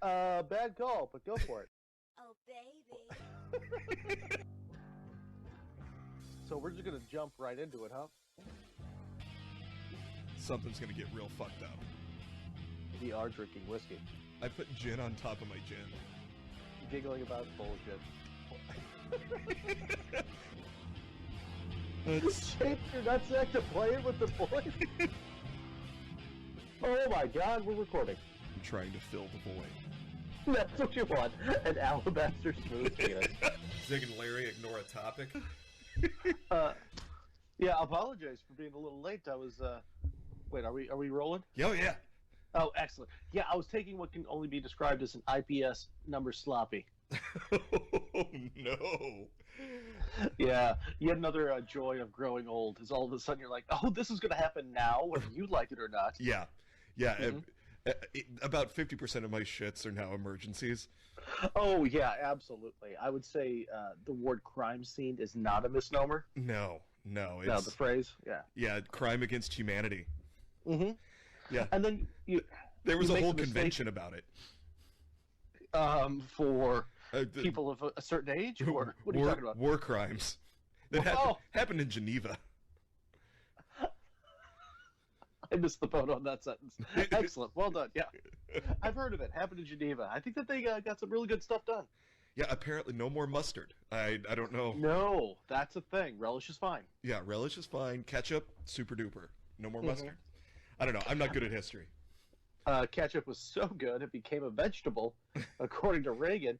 Bad call, but go for it. Oh, baby. So we're just gonna jump right into it, huh? Something's gonna get real fucked up. We are drinking whiskey. I put gin on top of my gin. Giggling about bullshit. That's... Shape your nutsack to play it with the boys? Oh my god, we're recording. I'm trying to fill the void. That's what you want, an alabaster smooth penis. Zig and Larry ignore a topic. Yeah, I apologize for being a little late. I was, wait, are we rolling? Oh, yeah. Oh, excellent. Yeah, I was taking what can only be described as an IPS number sloppy. Oh, no. Yeah, yet another joy of growing old is all of a sudden you're like, oh, this is going to happen now, whether you like it or not. Yeah. About 50% of my shits are now emergencies. Oh, yeah, absolutely. I would say the word crime scene is not a misnomer. No. No, the phrase, yeah. Yeah, crime against humanity. Mm-hmm. Yeah. And then there was a whole convention about it. For people of a certain age? Or what are you talking about? War crimes. That happened in Geneva. I missed the boat on that sentence. Excellent. Well done. Yeah. I've heard of it. Happened in Geneva. I think that they got some really good stuff done. Yeah, apparently no more mustard. I don't know. No, that's a thing. Relish is fine. Yeah, relish is fine. Ketchup, super duper. No more mustard. I don't know. I'm not good at history. Ketchup was so good it became a vegetable, according to Reagan,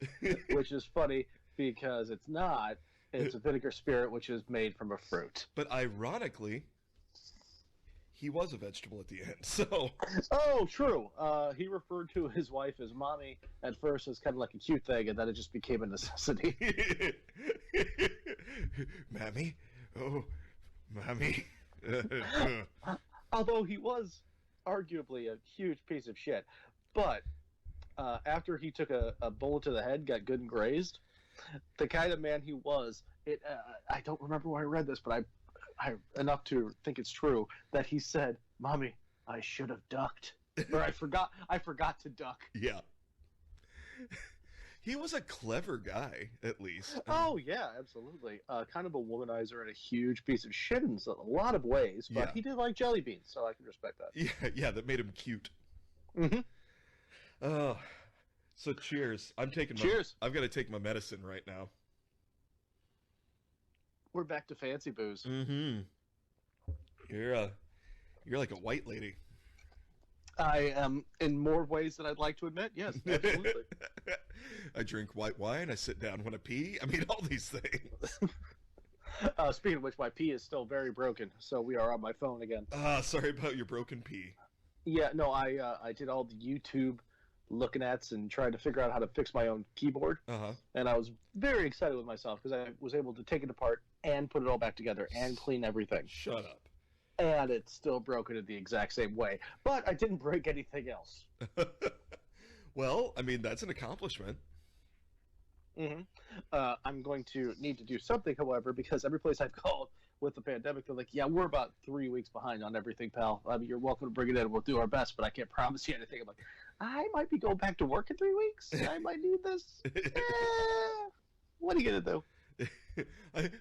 which is funny because it's not. It's a vinegar spirit, which is made from a fruit. But ironically, he was a vegetable at the end, so... Oh, true. He referred to his wife as mommy at first as kind of like a cute thing, and then it just became a necessity. Mammy? Oh, mommy? Although he was arguably a huge piece of shit. But after he took a bullet to the head, got good and grazed, the kind of man he was, I don't remember where I read this, but I enough to think it's true, that he said, "Mommy, I should have ducked." Or I forgot to duck. Yeah. He was a clever guy, at least. Oh, yeah, absolutely. Kind of a womanizer and a huge piece of shit in a lot of ways, but he did like jelly beans, so I can respect that. Yeah, that made him cute. Mm-hmm. Oh, so cheers. Cheers. I've got to take my medicine right now. We're back to fancy booze. Mm-hmm. You're like a white lady. I am in more ways than I'd like to admit. Yes, absolutely. I drink white wine. I sit down when I pee. I mean, all these things. Speaking of which, my pee is still very broken, so we are on my phone again. Sorry about your broken pee. Yeah, no, I did all the YouTube looking at and trying to figure out how to fix my own keyboard. And I was very excited with myself because I was able to take it apart and put it all back together and clean everything. Shut up. And it's still broken in the exact same way. But I didn't break anything else. Well, I mean, that's an accomplishment. Mm-hmm. I'm going to need to do something, however, because every place I've called with the pandemic, they're like, yeah, we're about 3 weeks behind on everything, pal. I mean, you're welcome to bring it in. We'll do our best, but I can't promise you anything. I'm like, I might be going back to work in 3 weeks. I might need this. What are you going to do?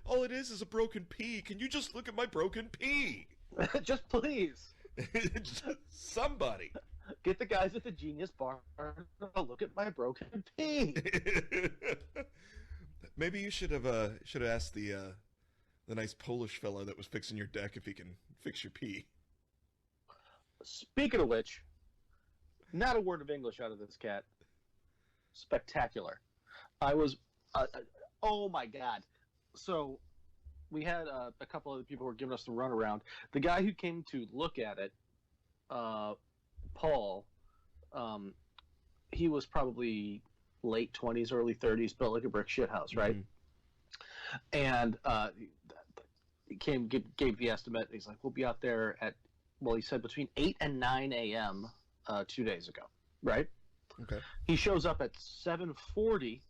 All it is a broken pee. Can you just look at my broken pee? Just please. Somebody. Get the guys at the Genius Bar to look at my broken pee. Maybe you should have asked the nice Polish fellow that was fixing your deck if he can fix your pee. Speaking of which, not a word of English out of this cat. Spectacular. I was, oh my god. So we had a couple of people who were giving us the runaround. The guy who came to look at it, Paul, he was probably late 20s, early 30s, built like a brick shit house, right? And he gave the estimate. He's like, we'll be out there at, well, he said between 8 and 9 a.m. 2 days ago, right? Okay. He shows up at 7:40,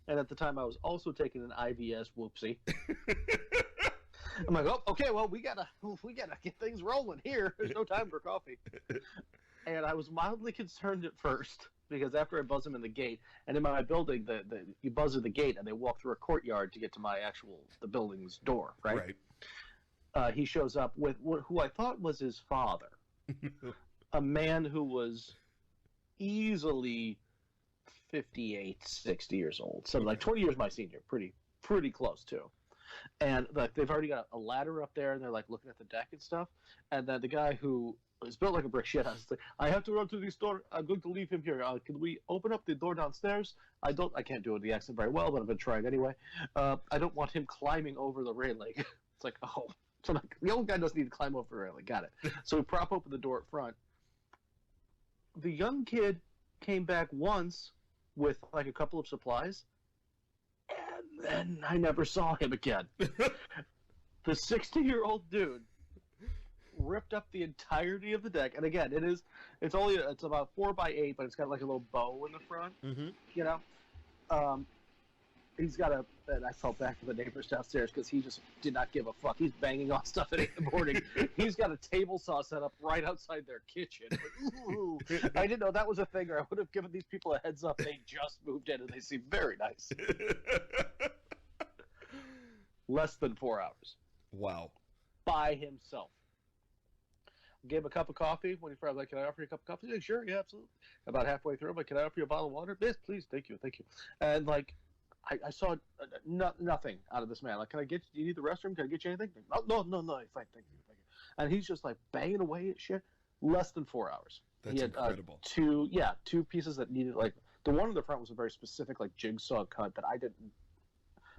and at the time I was also taking an IVS. Whoopsie. I'm like, oh, okay, well, we gotta get things rolling here. There's no time for coffee. And I was mildly concerned at first because after I buzz him in the gate, and in my building, you buzz at the gate and they walk through a courtyard to get to the building's door, right? Right. He shows up with who I thought was his father, a man who was easily 58, 60 years old, so like 20 years my senior, pretty close too. And like they've already got a ladder up there, and they're like looking at the deck and stuff. And then the guy who is built like a brick shit house, like, I have to run to the store. I'm going to leave him here. Can we open up the door downstairs? I can't do the accent very well, but I've been trying anyway. I don't want him climbing over the railing. It's like, oh, so like, the old guy doesn't need to climb over the railing. Got it. So we prop open the door at front. The young kid came back once with like a couple of supplies. And then I never saw him again. The 60-year-old dude ripped up the entirety of the deck, and again, it's about 4x8, but it's got like a little bow in the front. Mm-hmm. You know, he's got and I felt bad for the neighbors downstairs because he just did not give a fuck. He's banging on stuff at 8 in the morning. He's got a table saw set up right outside their kitchen. Ooh, I didn't know that was a thing, or I would have given these people a heads up. They just moved in and they seem very nice. Less than 4 hours. Wow. By himself. Gave him a cup of coffee. When he was like, can I offer you a cup of coffee? He's like, sure, yeah, absolutely. About halfway through, I'm like, can I offer you a bottle of water? Yes, please, thank you. And like, I saw nothing out of this man. Like, do you need the restroom? Can I get you anything? No, fine, thank you. And he's just like banging away at shit. Less than 4 hours. That's he had, incredible. two pieces that needed, like, the one in the front was a very specific, like, jigsaw cut that I didn't.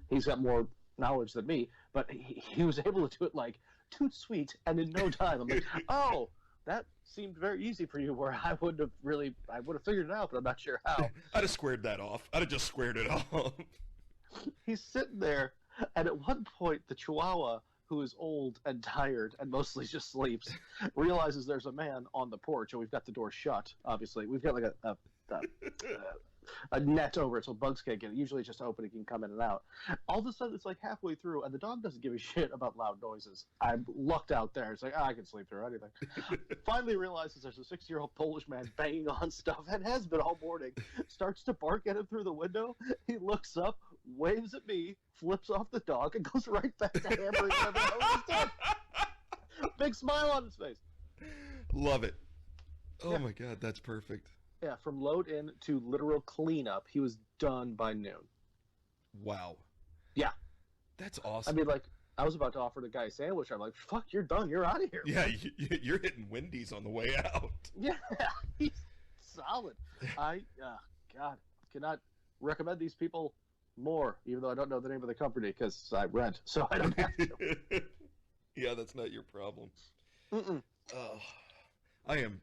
He's got more knowledge than me, but he was able to do it like toot sweet and in no time. I'm like, oh, that seemed very easy for you, where I would have figured it out, but I'm not sure how. I'd have squared that off. I'd have just squared it off. He's sitting there, and at one point, the Chihuahua, who is old and tired and mostly just sleeps, realizes there's a man on the porch, and we've got the door shut, obviously. We've got like a net over it so bugs can't get it. Usually it's just open, it can come in and out. All of a sudden, it's like halfway through, and the dog doesn't give a shit about loud noises. I'm lucked out there. It's like, I can sleep through anything. Finally realizes there's a 60-year-old Polish man banging on stuff, and has been all morning. Starts to bark at him through the window. He looks up, waves at me, flips off the dog, and goes right back to hammering whatever the hell he's doing. Big smile on his face. Love it. Oh Yeah. my God, that's perfect. Yeah, from load in to literal cleanup, he was done by noon. Wow. Yeah. That's awesome. I mean, like, I was about to offer the guy a sandwich. I'm like, fuck, you're done. You're out of here. Yeah, you're hitting Wendy's on the way out. Yeah, he's solid. God, cannot recommend these people more, even though I don't know the name of the company because I rent, so I don't have to. Yeah, that's not your problem. Mm-mm. I am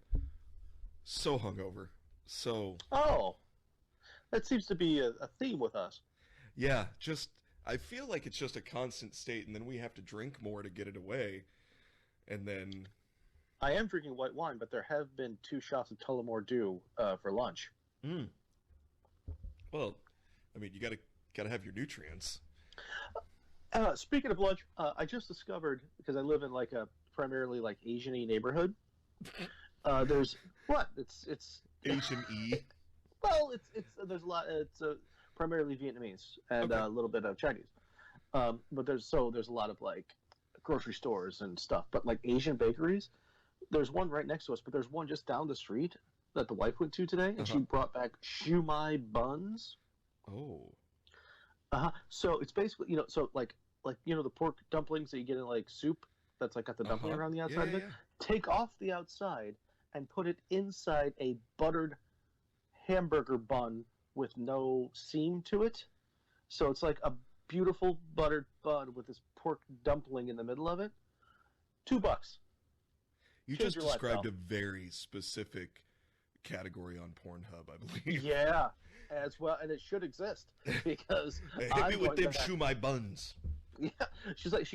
so hungover. So. Oh, that seems to be a theme with us. Yeah, I feel like it's just a constant state, and then we have to drink more to get it away, and then. I am drinking white wine, but there have been 2 shots of Tullamore Dew for lunch. Mm. Well, I mean, you gotta have your nutrients. Speaking of lunch, I just discovered, because I live in like a primarily like Asian-y neighborhood. There's what? It's Asian-y. Well, there's a lot. It's primarily Vietnamese and a little bit of Chinese. But there's a lot of like grocery stores and stuff. But like Asian bakeries, there's one right next to us, but there's one just down the street that the wife went to today, and she brought back shumai buns. Oh. So it's basically, so like the pork dumplings that you get in like soup that's like got the dumpling around the outside of it. Yeah. Take off the outside and put it inside a buttered hamburger bun with no seam to it. So it's like a beautiful buttered bun with this pork dumpling in the middle of it. $2. You Change just your life, described pal. a very specific category on Pornhub, I believe. Yeah, as well, and it should exist because Hit me with them shumai buns. Yeah, she's like,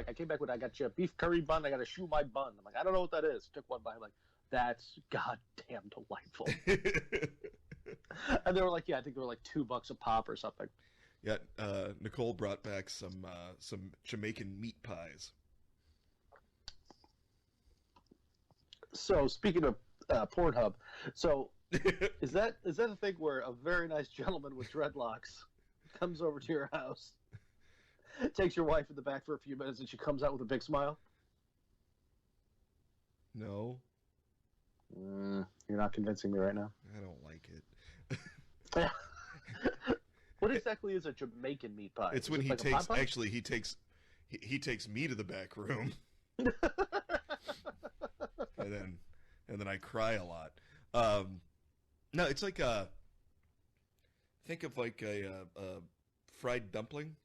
I came back with, I got you a beef curry bun, I got a shumai bun. I'm like, I don't know what that is. Took one bite, I'm like, that's goddamn delightful. And they were like, yeah, I think they were like $2 a pop or something. Yeah, Nicole brought back some Jamaican meat pies. So speaking of Pornhub, so Is that a thing where a very nice gentleman with dreadlocks comes over to your house, takes your wife in the back for a few minutes, and she comes out with a big smile? No, You're not convincing me right now. I don't like it. What exactly is a Jamaican meat pie? It's Is when it he like a pot takes pie? actually he takes me to the back room, and then I cry a lot. No, it's like think of like a fried dumpling,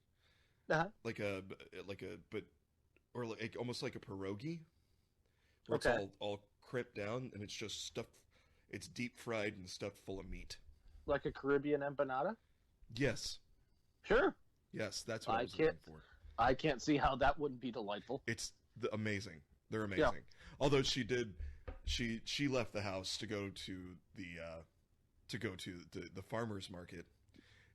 Uh-huh. like a but or like almost like a pierogi, where Okay. it's all crimped down and it's just stuffed. It's deep fried and stuffed full of meat. Like a Caribbean empanada? Yes, Sure. yes, that's what I I was looking can't- for. I can't see how that wouldn't be delightful. It's amazing. They're amazing. Although she left the house to go to the farmers market,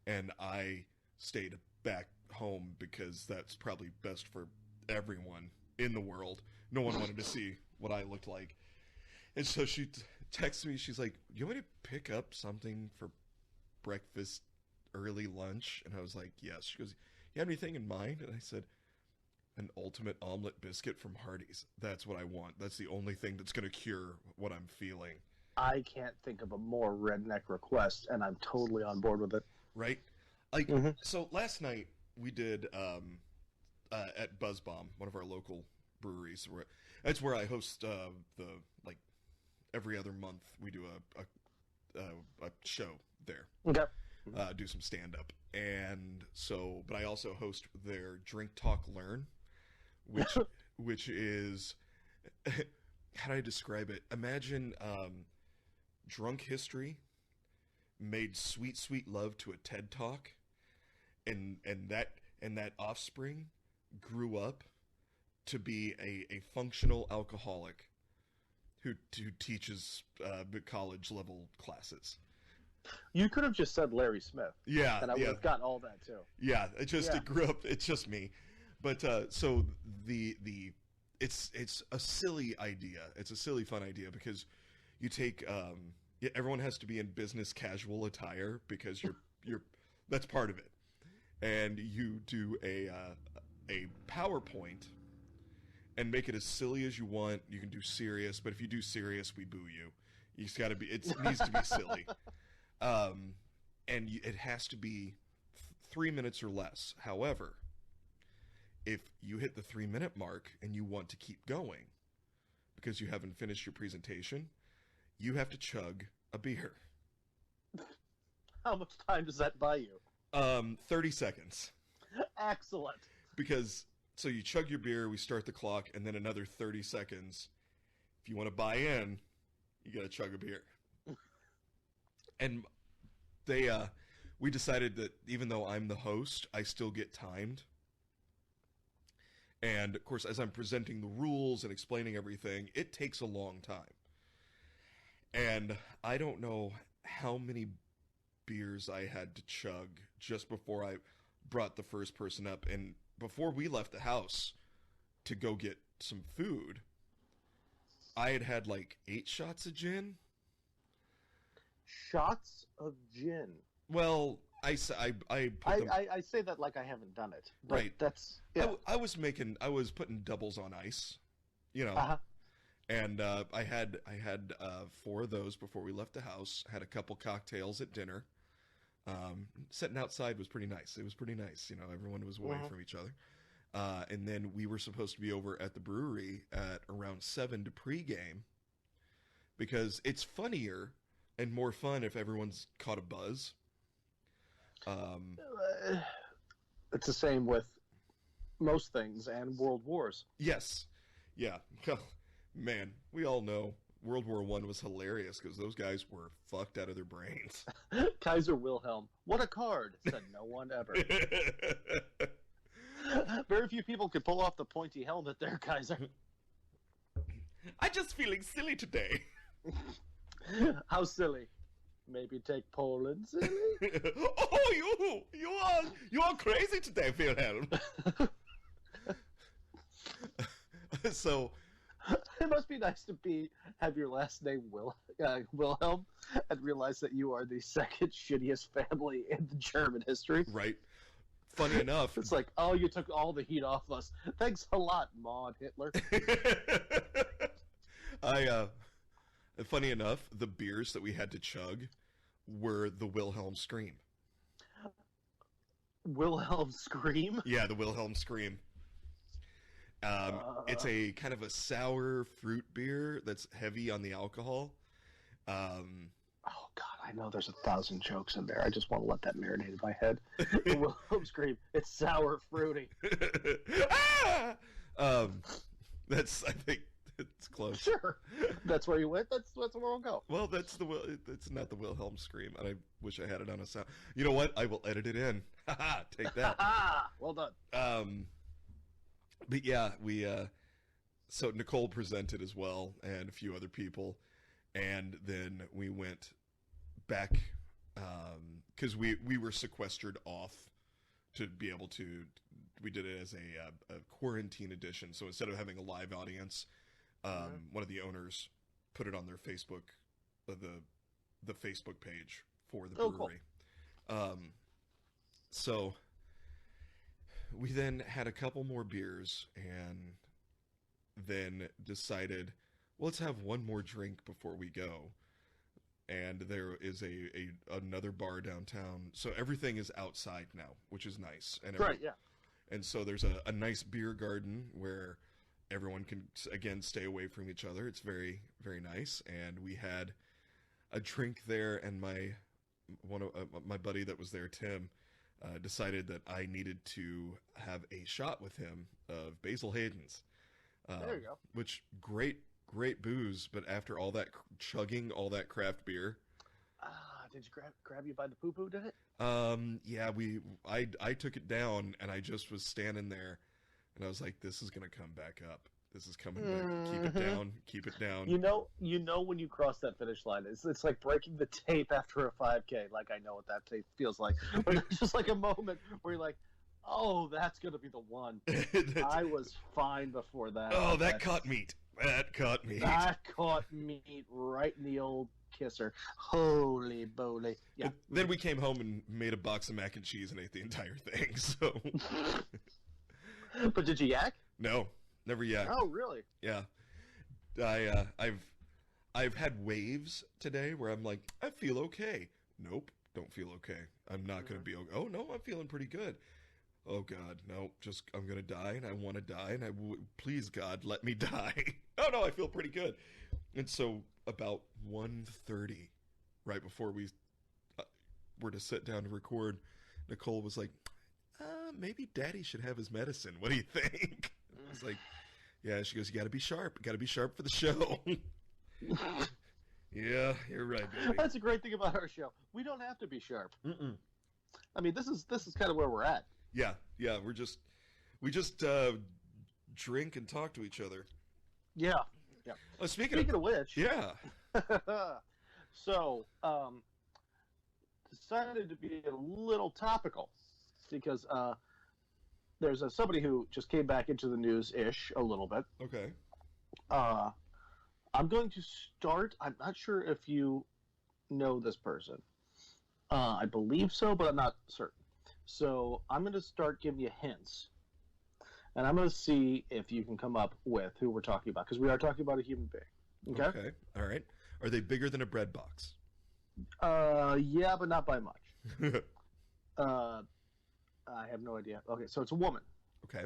and I stayed back home because that's probably best for everyone in the world. No one wanted to see what I looked like, and so she texts me. She's like, "You want me to pick up something for breakfast, early lunch?" And I was like, "Yes." She goes, "You have anything in mind?" And I said, "An ultimate omelet biscuit from Hardee's. That's what I want. That's the only thing that's going to cure what I'm feeling." I can't think of a more redneck request, and I'm totally on board with it. Right? Like, Mhm. so last night we did at Buzz Bomb, one of our local breweries. That's where I host like every other month we do a show there. Okay. Do some stand up, and so, but I also host their Drink Talk Learn, which is how do I describe it? Imagine drunk history made sweet love to a TED Talk, and that offspring grew up to be a functional alcoholic who teaches college level classes. You could have just said Larry Smith, Yeah, and I would yeah. have gotten all that too. Yeah, it Yeah. grew up. It's just me, but so it's a silly idea. It's a silly fun idea because you take everyone has to be in business casual attire because you're that's part of it, and you do a PowerPoint and make it as silly as you want. You can do serious, but if you do serious, we boo you. You just got to be. It needs to be silly. And it has to be 3 minutes or less. However, if you hit the 3-minute mark and you want to keep going because you haven't finished your presentation, you have to chug a beer. How much time does that buy you? 30 seconds. Excellent. Because, so you chug your beer, we start the clock, and then another 30 seconds. If you want to buy in, you got to chug a beer. And we decided that even though I'm the host, I still get timed. And of course, as I'm presenting the rules and explaining everything, it takes a long time. And I don't know how many beers I had to chug just before I brought the first person up. And before we left the house to go get some food, I had like 8 shots of gin. Shots of gin. Well, I put them, I say that like I haven't done it. But Right. That's yeah. I was putting doubles on ice, you know. Uh-huh. And I had 4 of those before we left the house. Had a couple cocktails at dinner. Sitting outside was pretty nice. It was pretty nice, you know. Everyone was away from each other. And then we were supposed to be over at the brewery at around 7 to pregame, because it's funnier and more fun if everyone's caught a buzz. It's the same with most things and world wars. Yes, yeah. Well, man, we all know World War I was hilarious because those guys were fucked out of their brains. Kaiser Wilhelm. What a card, said no one ever. Very few people could pull off the pointy helmet there, Kaiser. I'm just feeling silly today. How silly. Maybe take Poland, silly? Oh, you are crazy today, Wilhelm. So, It must be nice to have your last name Wilhelm and realize that you are the second shittiest family in the German history. Right. Funny enough, It's like, oh, you took all the heat off us. Thanks a lot, Maud Hitler. Funny enough, the beers that we had to chug were the Wilhelm Scream. Wilhelm Scream? Yeah, the Wilhelm Scream. It's a kind of a sour fruit beer that's heavy on the alcohol. Oh, God, I know there's 1,000 jokes in there. I just want to let that marinate in my head. The Wilhelm Scream. It's sour fruity. That's, I think, it's close. Sure. That's where you went? That's where we'll go. Well, that's not the Wilhelm Scream. I wish I had it on a sound. You know what? I will edit it in. Take that. Well done. But yeah, so Nicole presented as well, and a few other people, and then we went back, because we were sequestered off to be able to, we did it as a quarantine edition, so instead of having a live audience, one of the owners put it on their Facebook, the Facebook page for the brewery. Cool. So we then had a couple more beers and then decided, well, let's have one more drink before we go. And there is another bar downtown. So everything is outside now, which is nice. And right, yeah. And so there's a nice beer garden where everyone can, again, stay away from each other. It's very, very nice. And we had a drink there, and my buddy that was there, Tim, decided that I needed to have a shot with him of Basil Hayden's. There you go. Which, great booze, but after all that chugging, all that craft beer. Did you grab you by the poo-poo, did it? Yeah, I took it down, and I just was standing there, and I was like, this is going to come back up. This is coming back. Keep it down. You know when you cross that finish line, it's like breaking the tape after a 5K. Like, I know what that tape feels like. But it's just like a moment where you're like, oh, that's going to be the one. I was fine before that. Oh, that caught meat. That caught meat. That caught meat right in the old kisser. Holy moly. Yeah. Then we came home and made a box of mac and cheese and ate the entire thing. So. But did you yak? No. Never yet. Oh, really? Yeah. I've had waves today where I'm like, I feel okay. Nope, don't feel okay. I'm not going to be okay. Oh, no, I'm feeling pretty good. Oh, God, no, I'm going to die, and I want to die, and please, God, let me die. Oh, no, I feel pretty good. And so about 1:30, right before we were to sit down to record, Nicole was like, maybe Daddy should have his medicine. What do you think? I was like, yeah, she goes, you got to be sharp. Got to be sharp for the show. Yeah, you're right, baby. That's a great thing about our show. We don't have to be sharp. Mm-mm. I mean, this is kind of where we're at. Yeah, we just drink and talk to each other. Yeah. Well, speaking of which, yeah. So, decided to be a little topical because there's somebody who just came back into the news-ish a little bit. Okay. I'm going to start. I'm not sure if you know this person. I believe so, but I'm not certain. So I'm going to start giving you hints. And I'm going to see if you can come up with who we're talking about, because we are talking about a human being. Okay? All right. Are they bigger than a bread box? Yeah, but not by much. I have no idea. Okay, so it's a woman. Okay.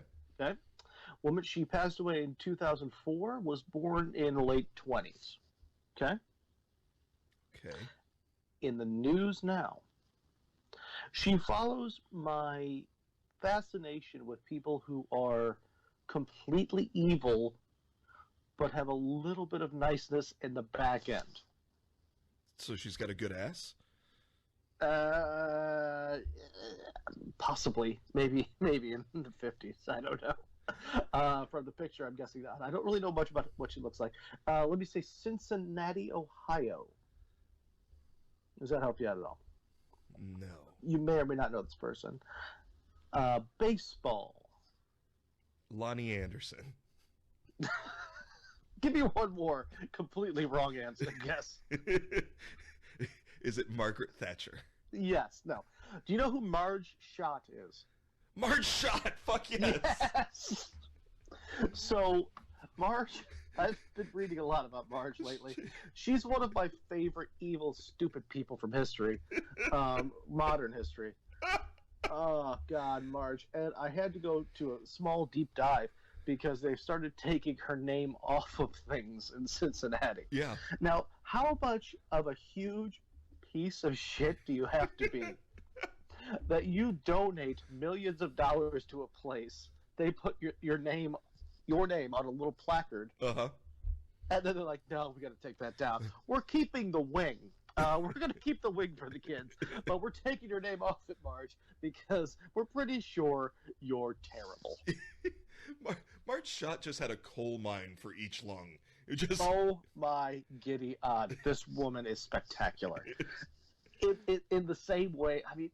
Woman, she passed away in 2004, was born in the late 20s. Okay? In the news now. She follows my fascination with people who are completely evil but have a little bit of niceness in the back end. So she's got a good ass? Possibly. Maybe in the 50s. I don't know. From the picture, I'm guessing that. I don't really know much about what she looks like. Let me say Cincinnati, Ohio. Does that help you out at all? No. You may or may not know this person. Baseball. Lonnie Anderson. Give me one more completely wrong answer. Yes. Is it Margaret Thatcher? Yes. No. Do you know who Marge Schott is? Marge Schott. Fuck yes. Yes. So, Marge, I've been reading a lot about Marge lately. She's one of my favorite evil, stupid people from history, modern history. Oh, God, Marge. And I had to go to a small deep dive because they started taking her name off of things in Cincinnati. Yeah. Now, how much of a huge piece of shit do you have to be that you donate millions of dollars to a place, they put your name on a little placard, Uh-huh. and then they're like, no, we got to take that down. We're keeping the wing. We're going to keep the wing for the kids, but we're taking your name off it, Marge, because we're pretty sure you're terrible. Marge Schott just had a coal mine for each lung. It just... Oh my giddy odd. This woman is spectacular. In the same way, I mean,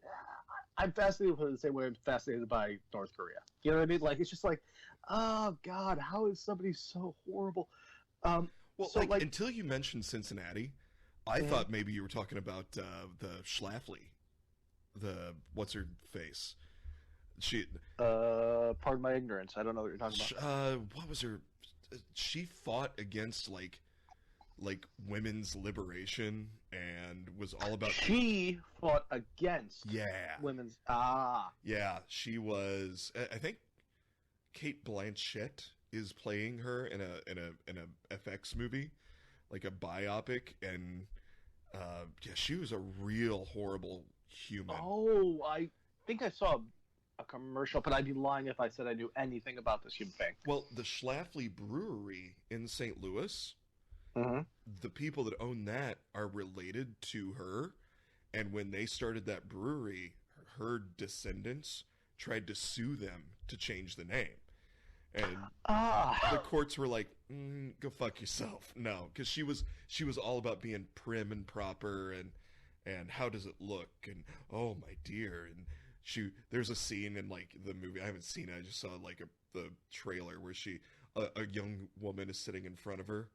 I'm fascinated with her the same way I'm fascinated by North Korea. You know what I mean? Like, it's just like, oh, God, how is somebody so horrible? Well, so, like, until you mentioned Cincinnati, I thought maybe you were talking about the Schlafly. What's her face? Pardon my ignorance. I don't know what you're talking about. What was her? She fought against like women's liberation and was all about. She fought against women's. Yeah, she was. I think Kate Blanchett is playing her in a FX movie, like a biopic, and yeah, she was a real horrible human. Oh, I think I saw a commercial, but I'd be lying if I said I knew anything about this human being. Well, the Schlafly Brewery in St. Louis, the people that own that are related to her, and when they started that brewery, her descendants tried to sue them to change the name. And the courts were like, go fuck yourself. No, because she was all about being prim and proper and how does it look, and oh my dear, and there's a scene in like the movie, I haven't seen it, I just saw like the trailer where a young woman is sitting in front of her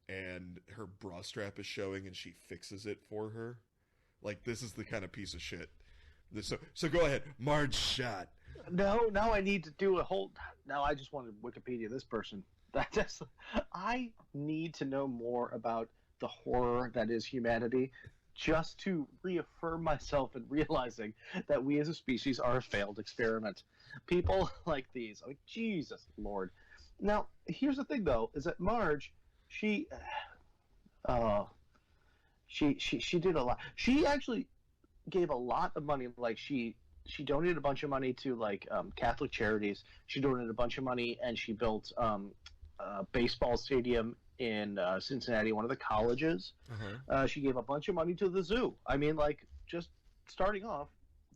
and her bra strap is showing and she fixes it for her. Like, this is the kind of piece of shit. So go ahead, Marge Schott. No, now I need to do now I just want to Wikipedia this person. I need to know more about the horror that is humanity, just to reaffirm myself in realizing that we as a species are a failed experiment. People like these, like, Jesus Lord. Now, here's the thing, though, is that Marge, she did a lot. She actually gave a lot of money. Like, she donated a bunch of money to like Catholic charities. She donated a bunch of money, and she built a baseball stadium in Cincinnati, one of the colleges. She gave a bunch of money to the zoo. I mean, like, just starting off,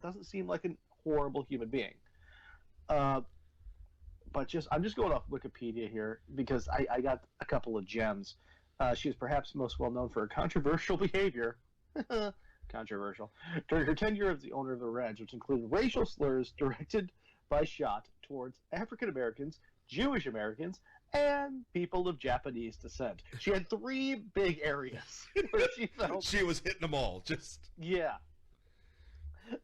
doesn't seem like a horrible human being. But I'm just going off Wikipedia here because I got a couple of gems. She is perhaps most well known for her controversial behavior. Controversial. During her tenure as the owner of the ranch, which included racial slurs directed by Schott towards African Americans, Jewish Americans, and people of Japanese descent. She had 3 big areas where she felt she was hitting them all. Yeah.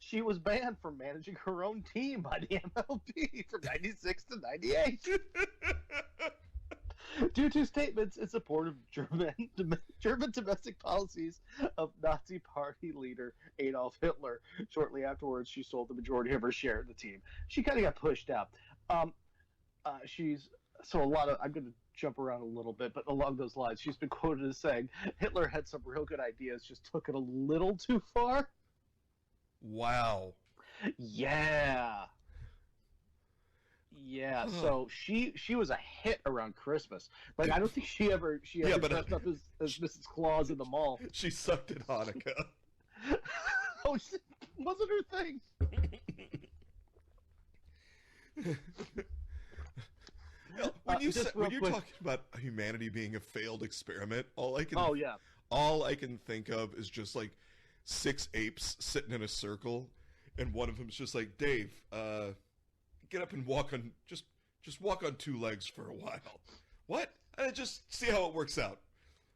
She was banned from managing her own team by the MLB from 96 to 98. Due to statements in support of German domestic policies of Nazi Party leader Adolf Hitler. Shortly afterwards, she sold the majority of her share of the team. She kind of got pushed out. I'm going to jump around a little bit, but along those lines, she's been quoted as saying, Hitler had some real good ideas, just took it a little too far. Wow. Yeah. Yeah, so she was a hit around Christmas. Like, I don't think she ever dressed up as Mrs. Claus in the mall. She sucked at Hanukkah. Oh, wasn't her thing. When you're talking about humanity being a failed experiment, all I can think of is just like 6 apes sitting in a circle, and one of them's just like, Dave, get up and walk on just walk on 2 legs for a while. What? and just see how it works out.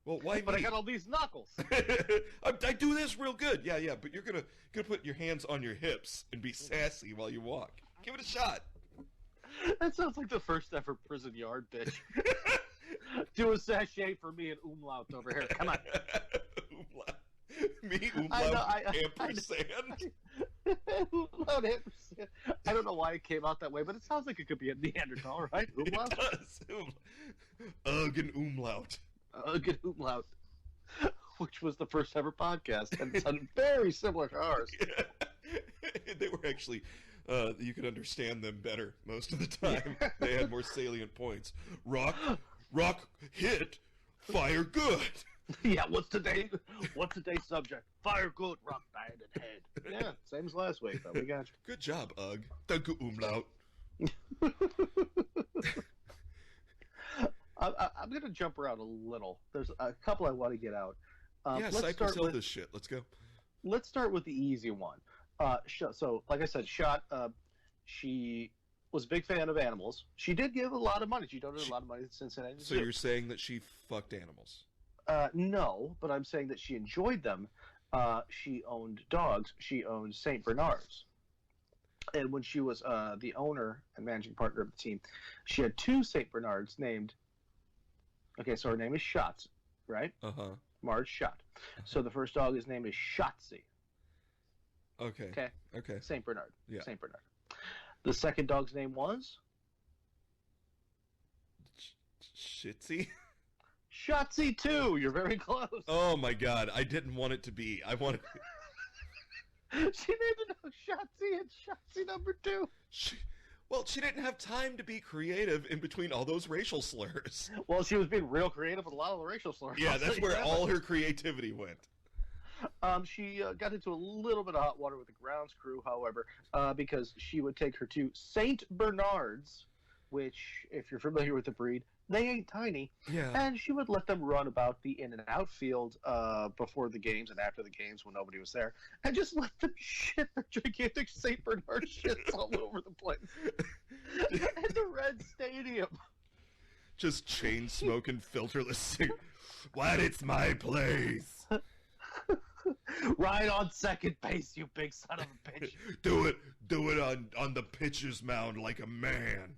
Well, why But me? I got all these knuckles. I do this real good. Yeah, but you're gonna put your hands on your hips and be sassy while you walk. Give it a shot. That sounds like the first ever prison yard bitch. Do a sachet for me and umlaut over here. Come on. Umlaut. Me, umlaut, ampersand. Umlaut ampersand. I don't know why it came out that way, but it sounds like it could be a Neanderthal, right? Umlaut? It does. Ugh and umlaut. Ugh and umlaut. Which was the first ever podcast, and it sounded very similar to ours. Yeah. They were actually, you could understand them better most of the time. They had more salient points. Rock, hit, fire good. Yeah, what's today's subject? Fire good, rock bad and head. Yeah, same as last week, but we got you. Good job, Ugg. Danke, umlaut. I'm going to jump around a little. There's a couple I want to get out. Yeah, Cypress Hill this shit. Let's go. Let's start with the easy one. So, like I said, Schott, she was a big fan of animals. She did give a lot of money. She donated a lot of money to Cincinnati. So you're saying that she fucked animals? No, but I'm saying that she enjoyed them. She owned dogs. She owned St. Bernards. And when she was the owner and managing partner of the team, she had 2 St. Bernards named... Okay, so her name is Schott, right? Uh-huh. Marge Schott. So the first dog, his name is Shotzi. Okay. Okay. St. Bernard. Yeah. St. Bernard. The second dog's name was? Shitsy? Shotzi 2. You're very close. Oh my god, I didn't want it to be. I wanted... She named the dog Shotzi and Shotzi number 2. Well, she didn't have time to be creative in between all those racial slurs. Well, she was being real creative with a lot of the racial slurs. Yeah, that's where all her creativity went. She got into a little bit of hot water with the grounds crew, however, because she would take her to St. Bernards, which, if you're familiar with the breed, they ain't tiny. Yeah. And she would let them run about the in and out field before the games and after the games when nobody was there, and just let them shit their gigantic St. Bernard shits all over the place. And the Red Stadium. Just chain smoking, filterless cigarette. What? It's my place. Right on second base, you big son of a bitch. Do it on the pitcher's mound like a man.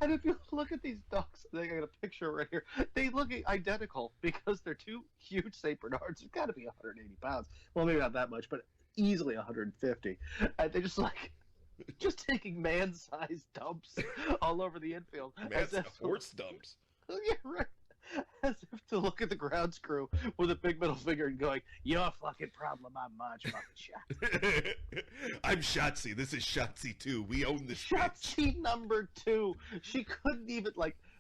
And if you look at these dogs, I got a picture right here. They look identical because they're 2 huge St. Bernards. They've got to be 180 pounds. Well, maybe not that much, but easily 150. And they just taking man-sized dumps all over the infield. Horse dumps. Yeah, right. As if to look at the grounds crew with a big middle finger and going, "Your fucking problem, I'm Marge fucking Schott." I'm Shotzi. This is Shotzi 2. We own this Shotzi number 2. She couldn't even,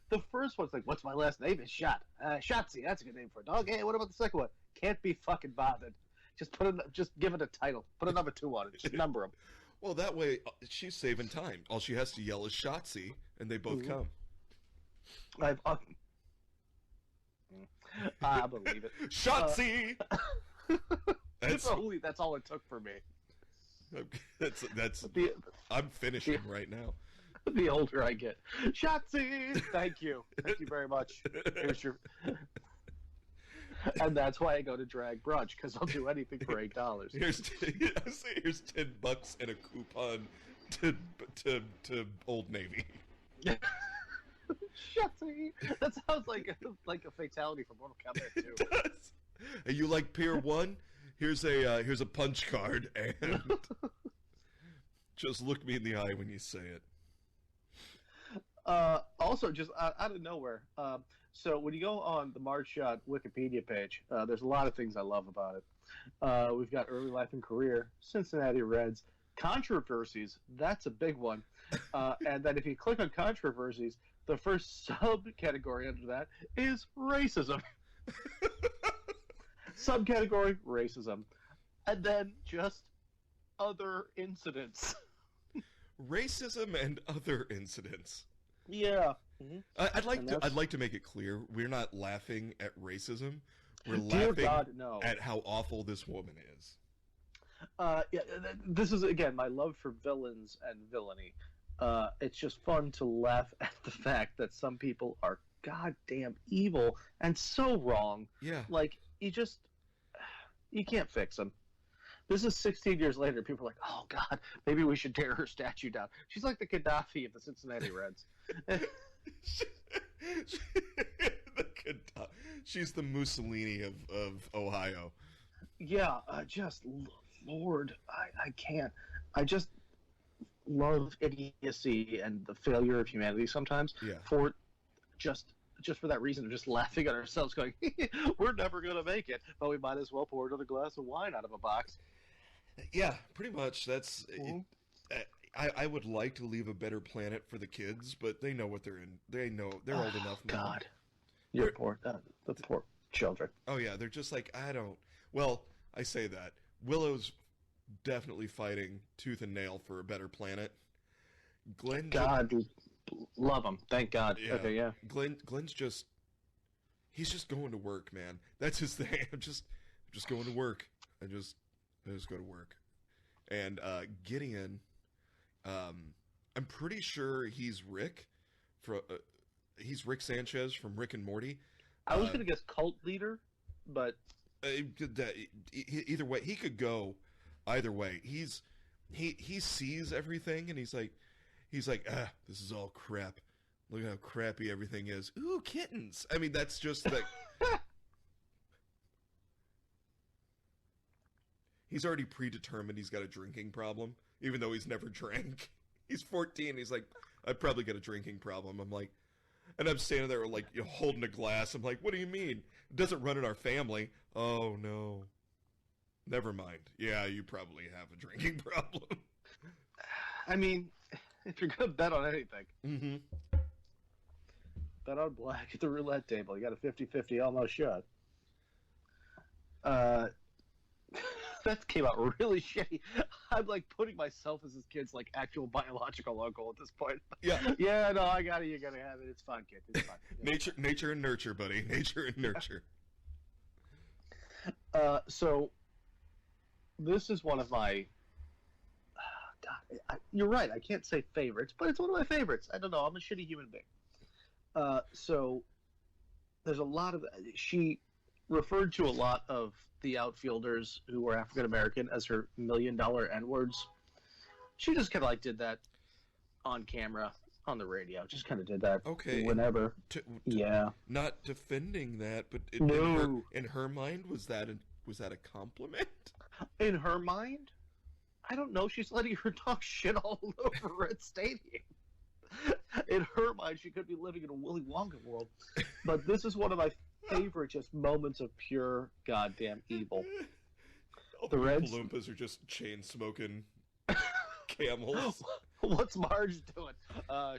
the first one's like, "What's my last name?" Is Schott. Shotzi, that's a good name for a dog. Hey, what about the second one? Can't be fucking bothered. Just give it a title. Put a number 2 on it. Just number them. Well, that way, she's saving time. All she has to yell is Shotzi, and they both come. I believe it. Shotzi! That's all it took for me. I'm finishing right now. The older I get. Shotzi! Thank you very much. Here's your... And that's why I go to Drag Brunch, because I'll do anything for $8. Here's $10 and a coupon to Old Navy. Shotzi! That sounds like a fatality from Mortal Kombat 2. It does. Hey, you like Pier 1? Here's a punch card, and just look me in the eye when you say it. Also, just out of nowhere, so when you go on the Marge Schott Wikipedia page, there's a lot of things I love about it. We've got early life and career, Cincinnati Reds, controversies, that's a big one. And then if you click on controversies, the first subcategory under that is racism. Subcategory, racism. And then just other incidents. Racism and other incidents. Yeah. Mm-hmm. I'd like to make it clear, we're not laughing at racism. We're Dear laughing God, no. at how awful this woman is. Yeah, this is, again, my love for villains and villainy. It's just fun to laugh at the fact that some people are goddamn evil and so wrong. Yeah. Like, you can't fix him. This is 16 years later. People are like, oh, God, maybe we should tear her statue down. She's like the Gaddafi of the Cincinnati Reds. She's the Mussolini of Ohio. Yeah, Lord, I can't. I just love idiocy and the failure of humanity sometimes. Yeah. For just for that reason of just laughing at ourselves, going, we're never going to make it, but we might as well pour another glass of wine out of a box. Yeah, pretty much. That's. I would like to leave a better planet for the kids, but they know what they're in. They know they're old enough now. God, the poor children. Oh yeah, they're just like, I don't. Well, I say that Willow's definitely fighting tooth and nail for a better planet. Glenn, love him. Thank God. Yeah, okay, yeah. Glenn's he's just going to work, man. That's his thing. I'm just going to work. I just go to work. And Gideon, I'm pretty sure he's Rick. He's Rick Sanchez from Rick and Morty. I was gonna guess cult leader, but either way, he could go either way. He sees everything, and he's like, this is all crap. Look how crappy everything is. Ooh, kittens. I mean, that's just like. He's already predetermined he's got a drinking problem, even though he's never drank. He's 14. He's like, I'd probably get a drinking problem. I'm like, and I'm standing there like holding a glass. I'm like, what do you mean? It doesn't run in our family. Oh, no. Never mind. Yeah, you probably have a drinking problem. I mean, if you're going to bet on anything, mm-hmm. bet on black at the roulette table. You got a 50-50 almost shot. That came out really shitty. I'm like putting myself as his kid's like actual biological uncle at this point. Yeah. Yeah, no, I got it. You're gonna have it. It's fine, kid. It's fine. Nature and nurture, buddy. Nature and nurture. So this is one of my. God, you're right. I can't say favorites, but it's one of my favorites. I don't know. I'm a shitty human being. So there's a lot of. She referred to a lot of the outfielders who were African American as her $1 million N-words. She just kind of like did that on camera on the radio. Just kind of did that. Okay. Whenever. Yeah. Not defending that, but in her mind, was that a compliment? In her mind, I don't know. She's letting her talk shit all over Red Stadium. In her mind, she could be living in a Willy Wonka world. But this is one of my favorite just moments of pure goddamn evil. All the Oompa Reds Loompas are just chain smoking camels. What's Marge doing?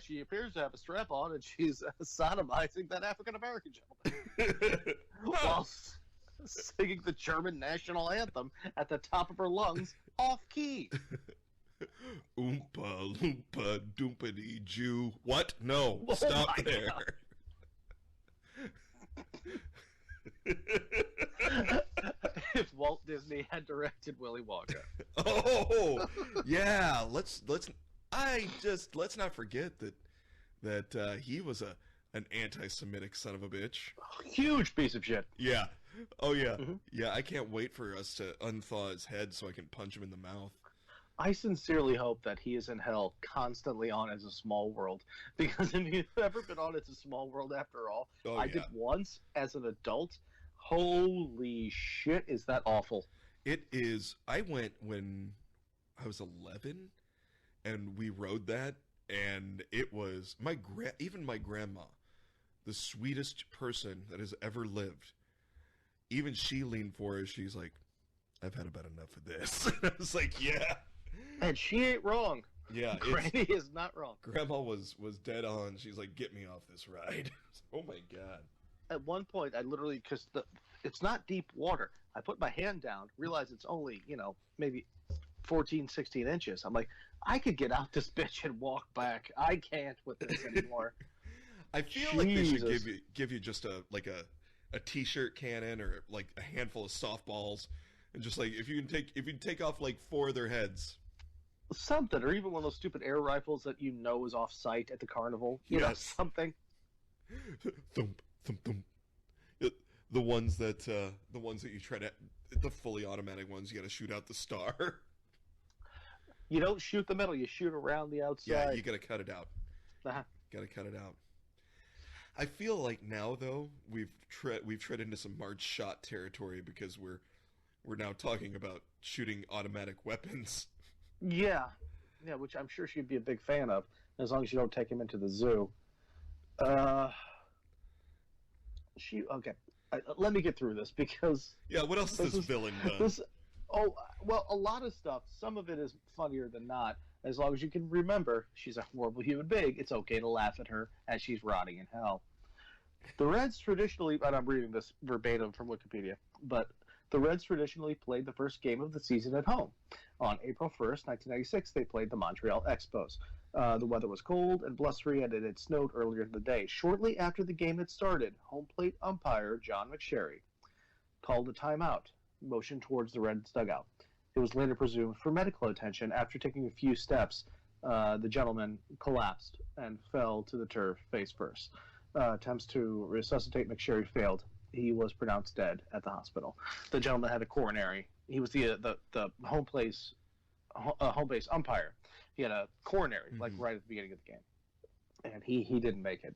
She appears to have a strap on, and she's sodomizing that African American gentleman while singing the German national anthem at the top of her lungs, off key. Oompa Loompa Doompity Jew. What? No, stop there. If Walt Disney had directed Willy Wonka. Oh, yeah. Let's not forget that he was an anti-Semitic son of a bitch. Huge piece of shit. Yeah. Oh yeah. Mm-hmm. Yeah. I can't wait for us to unthaw his head so I can punch him in the mouth. I sincerely hope that he is in hell constantly on As a Small World, because if you've ever been on As a Small World after all, I did once as an adult. Holy shit, is that awful. It is. I went when I was 11, and we rode that, and it was even my grandma, the sweetest person that has ever lived, even she leaned forward. She's like, I've had about enough of this. I was like, yeah. And she ain't wrong. Yeah. Granny is not wrong. Grandma was dead on. She's like, get me off this ride. Oh my God. At one point, I literally, because it's not deep water, I put my hand down, realized it's only, maybe 14, 16 inches. I'm like, I could get out this bitch and walk back. I can't with this anymore. I feel like they should give you just a t-shirt cannon or like a handful of softballs, and just like if you can take off like 4 of their heads. Something, or even one of those stupid air rifles that is off site at the carnival. You know, something. Thump, thump, thump. The ones that you try to, the fully automatic ones, you got to shoot out the star. You don't shoot the middle, you shoot around the outside. Yeah, you got to cut it out. Uh-huh. Got to cut it out. I feel like now though we've tread into some Marge Schott territory because we're now talking about shooting automatic weapons. Yeah, which I'm sure she'd be a big fan of, as long as you don't take him into the zoo. Let me get through this because Yeah, what else has this villain done? A lot of stuff. Some of it is funnier than not. As long as you can remember, she's a horrible human being. It's okay to laugh at her as she's rotting in hell. The Reds traditionally, and I'm reading this verbatim from Wikipedia, but the Reds traditionally played the first game of the season at home. On April 1st, 1996, they played the Montreal Expos. The weather was cold and blustery, and it had snowed earlier in the day. Shortly after the game had started, home plate umpire John McSherry called a timeout, motioned towards the Reds dugout. It was later presumed for medical attention. After taking a few steps, the gentleman collapsed and fell to the turf face first. Attempts to resuscitate McSherry failed. He was pronounced dead at the hospital. The gentleman had a coronary. He was the home base umpire. He had a coronary, like right at the beginning of the game, and he didn't make it,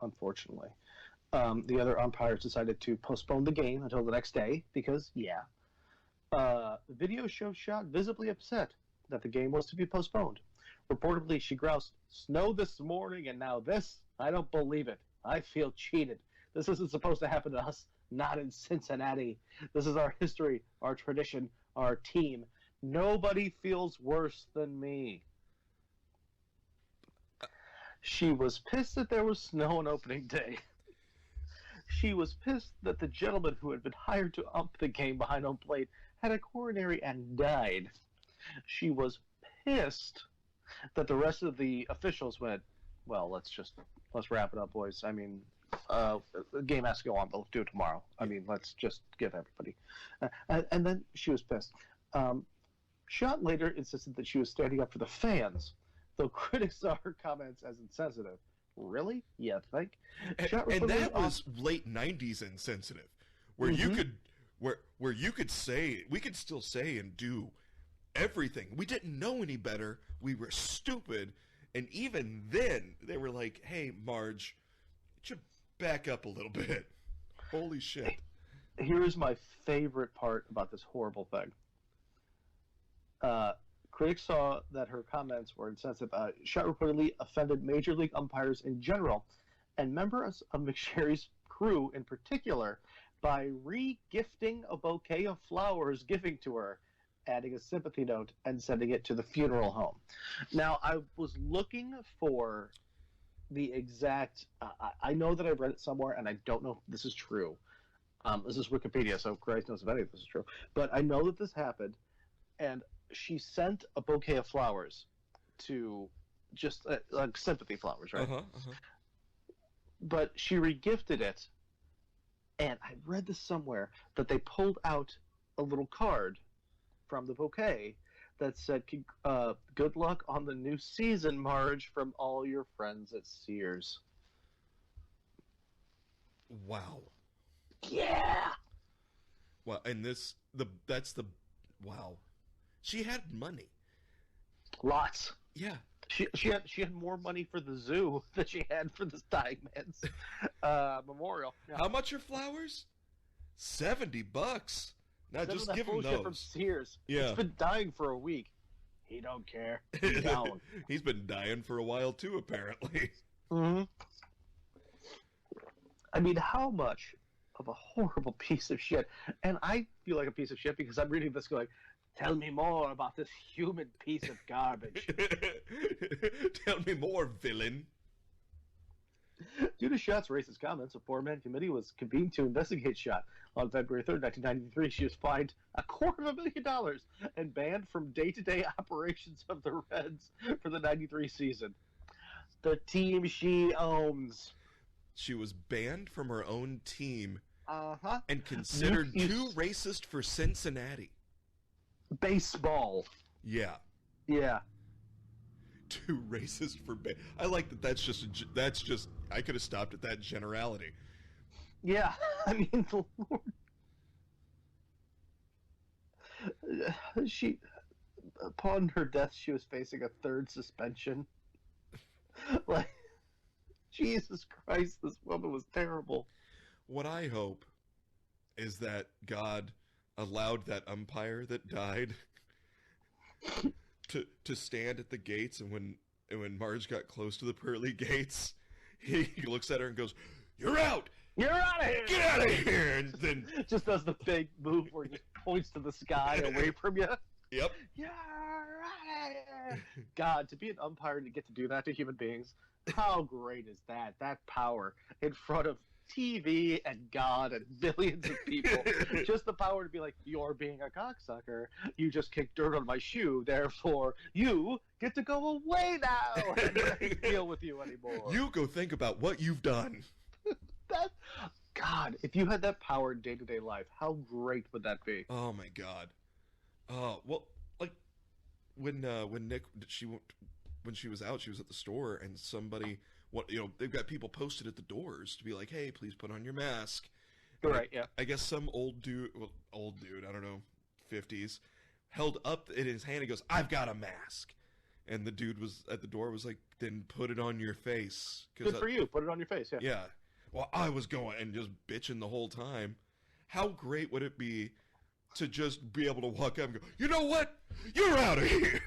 unfortunately. The other umpires decided to postpone the game until the next day because, the video shows Schott visibly upset that the game was to be postponed. Reportedly, she groused, "Snow this morning, and now this? I don't believe it. I feel cheated. This isn't supposed to happen to us, not in Cincinnati. This is our history, our tradition, our team. Nobody feels worse than me." She was pissed that there was snow on opening day. She was pissed that the gentleman who had been hired to ump the game behind home plate had a coronary and died. She was pissed that the rest of the officials went, "Well, let's wrap it up, boys. I mean, the game has to go on, but let's do it tomorrow. I mean, let's just give everybody." And then she was pissed. Schott later insisted that she was standing up for the fans, though critics saw her comments as insensitive. Really? You think? And that was late '90s insensitive, where you could, where you could say, we could still say and do everything. We didn't know any better. We were stupid, and even then they were like, "Hey, Marge, you should back up a little bit." Holy shit! Here's my favorite part about this horrible thing. Critics saw that her comments were insensitive. Schott reportedly offended Major League umpires in general, and members of McSherry's crew in particular, by re-gifting a bouquet of flowers giving to her, adding a sympathy note, and sending it to the funeral home. Now, I was looking for the exact... I know that I've read it somewhere, and I don't know if this is true. This is Wikipedia, so Christ knows if any of this is true. But I know that this happened, and she sent a bouquet of flowers to just like sympathy flowers, right? But she regifted it, and I read this somewhere that they pulled out a little card from the bouquet that said, "Good luck on the new season, Marge, from all your friends at Sears." Wow. Yeah. Wow, and wow. She had money. Lots. Yeah. She had more money for the zoo than she had for this dying man's memorial. Yeah. How much are flowers? $70. Now just give him those. From Sears. Yeah. It's been dying for a week. He don't care. He's down. He's been dying for a while too, apparently. Mm-hmm. I mean, how much of a horrible piece of shit? And I feel like a piece of shit because I'm reading this going, "Tell me more about this human piece of garbage." Tell me more, villain. Due to Schott's racist comments, a four-man committee was convened to investigate Schott. On February 3rd, 1993, she was fined $250,000 and banned from day-to-day operations of the Reds for the '93 season. The team she owns. She was banned from her own team Uh-huh. and considered too racist for Cincinnati. Baseball. Yeah. Yeah. too racist for I like that. That's just. I could have stopped at that generality. Yeah, I mean, the Lord. She, upon her death, she was facing a third suspension. Like, Jesus Christ, this woman was terrible. What I hope is that God allowed that umpire that died to stand at the gates, and when Marge got close to the pearly gates, he looks at her and goes, "You're out! You're out of here! Get out of here!" And then just does the big move where he just points to the sky away from you. Yep. You're out of here! God, to be an umpire and to get to do that to human beings, how great is that? That power in front of TV and God and millions of people. Just the power to be like, you're being a cocksucker. You just kicked dirt on my shoe. Therefore, you get to go away now. I don't deal with you anymore. You go think about what you've done. That, God, if you had that power in day-to-day life, how great would that be? Oh my God. Well, like when she was out, she was at the store, and somebody, they've got people posted at the doors to be like, "Hey, please put on your mask." Right, yeah. I guess some old dude, I don't know, 50s, held up in his hand and goes, "I've got a mask." And the dude was at the door was like, "Then put it on your face." Good for you. Put it on your face, yeah. Yeah. Well, I was going and just bitching the whole time. How great would it be to just be able to walk up and go, "You know what? You're out of here."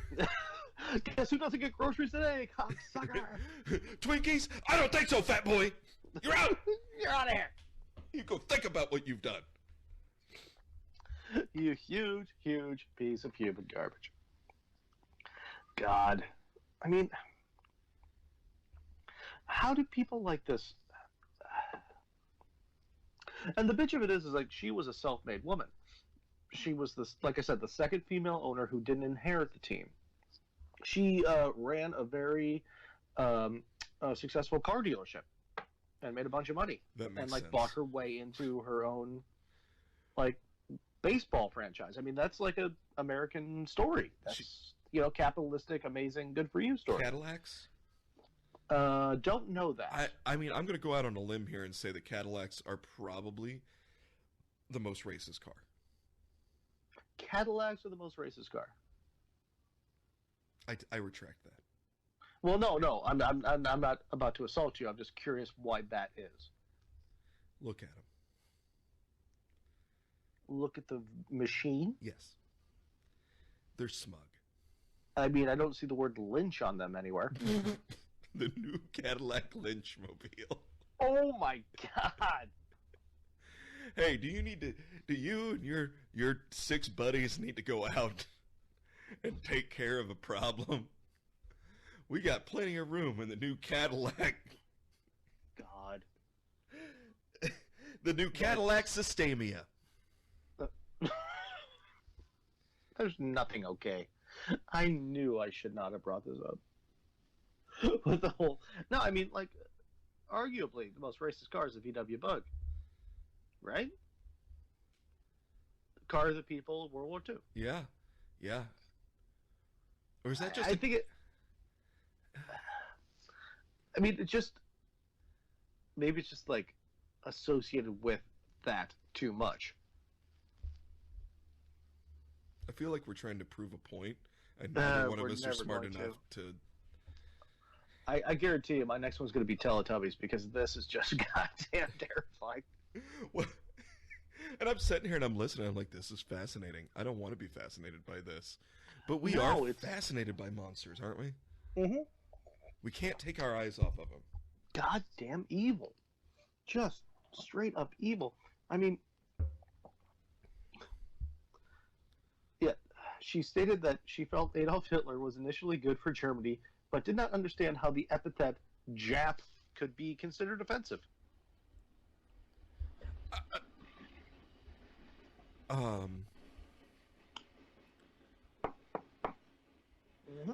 Guess who doesn't get groceries today, cocksucker? Twinkies? I don't think so, fat boy. You're out. You're out of here. You go think about what you've done. You huge, huge piece of human garbage. God. I mean, how do people like this? And the bitch of it is like, she was a self-made woman. She was, like I said, the second female owner who didn't inherit the team. She ran a very successful car dealership and made a bunch of money. That makes and sense. bought her way into her own baseball franchise. I mean, that's like a American story. That's capitalistic, amazing, good for you story. Cadillacs? Don't know that. I mean, I'm going to go out on a limb here and say that Cadillacs are probably the most racist car. Cadillacs are the most racist car. I retract that. Well, no, I'm not about to assault you. I'm just curious why that is. Look at them. Look at the machine. Yes. They're smug. I mean, I don't see the word lynch on them anywhere. The new Cadillac Lynchmobile. Oh my God. Hey, do you and your 6 buddies need to go out and take care of a problem? We got plenty of room in the new Cadillac. God. The new Cadillac Sistemia. There's nothing okay. I knew I should not have brought this up. With the whole... No, I mean, arguably, the most racist car is the VW Bug. Right? The car of the people of World War II. Yeah. Yeah. Or is that just... I think it... I mean, it just... Maybe it's just, associated with that too much. I feel like we're trying to prove a point, and neither one of us are smart going enough to... I guarantee you my next one's going to be Teletubbies, because this is just goddamn terrifying. What? And I'm sitting here and I'm listening. I'm like, this is fascinating. I don't want to be fascinated by this. But we are fascinated by monsters, aren't we? Mm-hmm. We can't take our eyes off of them. Goddamn evil. Just straight up evil. I mean... Yeah, she stated that she felt Adolf Hitler was initially good for Germany, but did not understand how the epithet Jap could be considered offensive.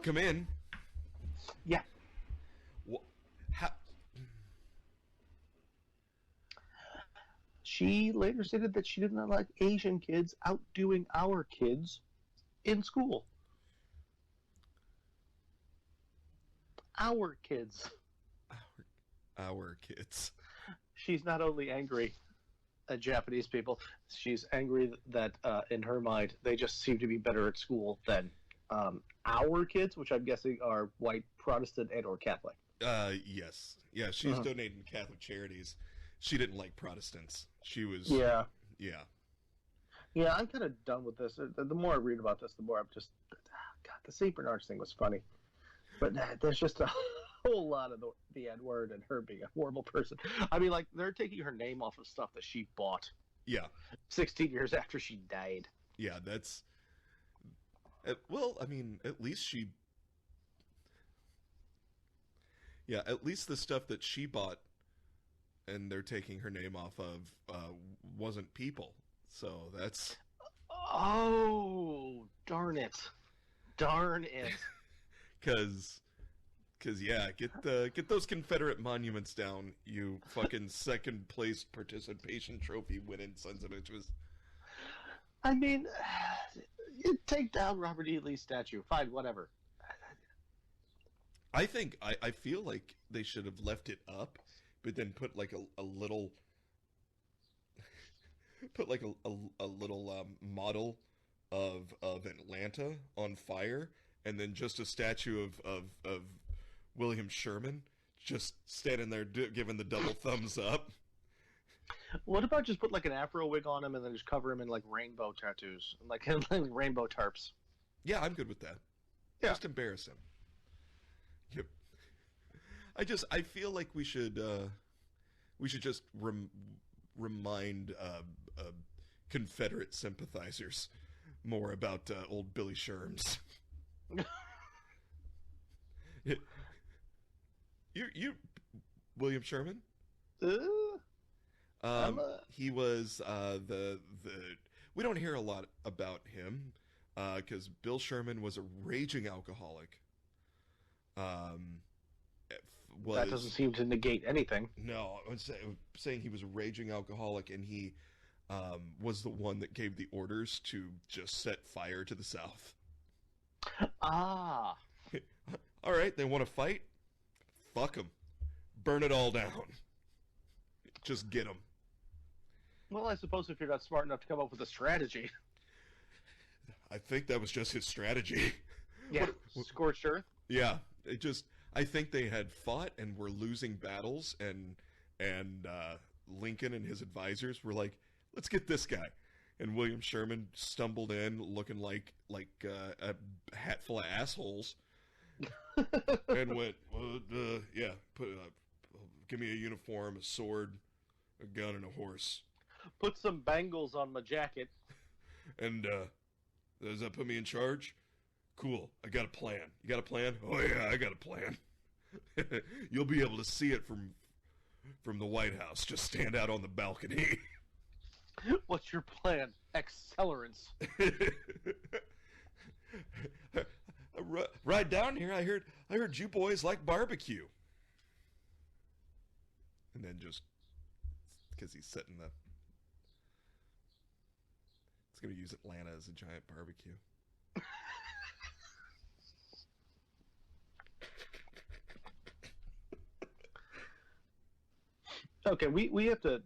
Come in. Yeah. How? She later stated that she did not like Asian kids outdoing our kids in school. our kids. Our kids. She's not only angry at Japanese people, she's angry that in her mind they just seem to be better at school than our kids, which I'm guessing are white Protestant and or Catholic. Yes. Yeah, she's donating to Catholic charities. She didn't like Protestants. She was... Yeah. Yeah. Yeah, I'm kind of done with this. The more I read about this, the more I'm just... God, the St. Bernard's thing was funny. But there's just a whole lot of the N-word and her being a horrible person. I mean, like, they're taking her name off of stuff that she bought. Yeah. 16 years after she died. Yeah, that's... Well, I mean, at least she... Yeah, at least the stuff that she bought and they're taking her name off of wasn't people. So that's... Oh, darn it. Darn it. Because yeah, get those Confederate monuments down, you fucking second place participation trophy winning sons of bitches. I mean, you take down Robert E. Lee's statue. Fine, whatever. I feel like they should have left it up, but then put like a little model of Atlanta on fire, and then just a statue of William Sherman just standing there giving the double thumbs up. What about just put like an afro wig on him and then just cover him in like rainbow tattoos, like rainbow tarps? Yeah, I'm good with that. Yeah. Just embarrass him. Yep. I feel like we should just remind Confederate sympathizers more about old Billy Sherms. you William Sherman? He was the we don't hear a lot about him because Bill Sherman was a raging alcoholic. That doesn't seem to negate anything. No, I'm saying he was a raging alcoholic, and he was the one that gave the orders to just set fire to the South. Ah. All right, they want to fight? Fuck them. Burn it all down. Just get them. Well, I suppose if you're not smart enough to come up with a strategy. I think that was just his strategy. Yeah, scorched earth. Yeah, I think they had fought and were losing battles, and Lincoln and his advisors were like, let's get this guy. And William Sherman stumbled in looking like a hat full of assholes and went, well, yeah, give me a uniform, a sword, a gun, and a horse. Put some bangles on my jacket. And does that put me in charge? Cool. I got a plan. You got a plan? Oh, yeah, I got a plan. You'll be able to see it from the White House. Just stand out on the balcony. What's your plan? Accelerants. Right down here, I heard you boys like barbecue. And then just because he's setting the... It's going to use Atlanta as a giant barbecue. Okay, we have to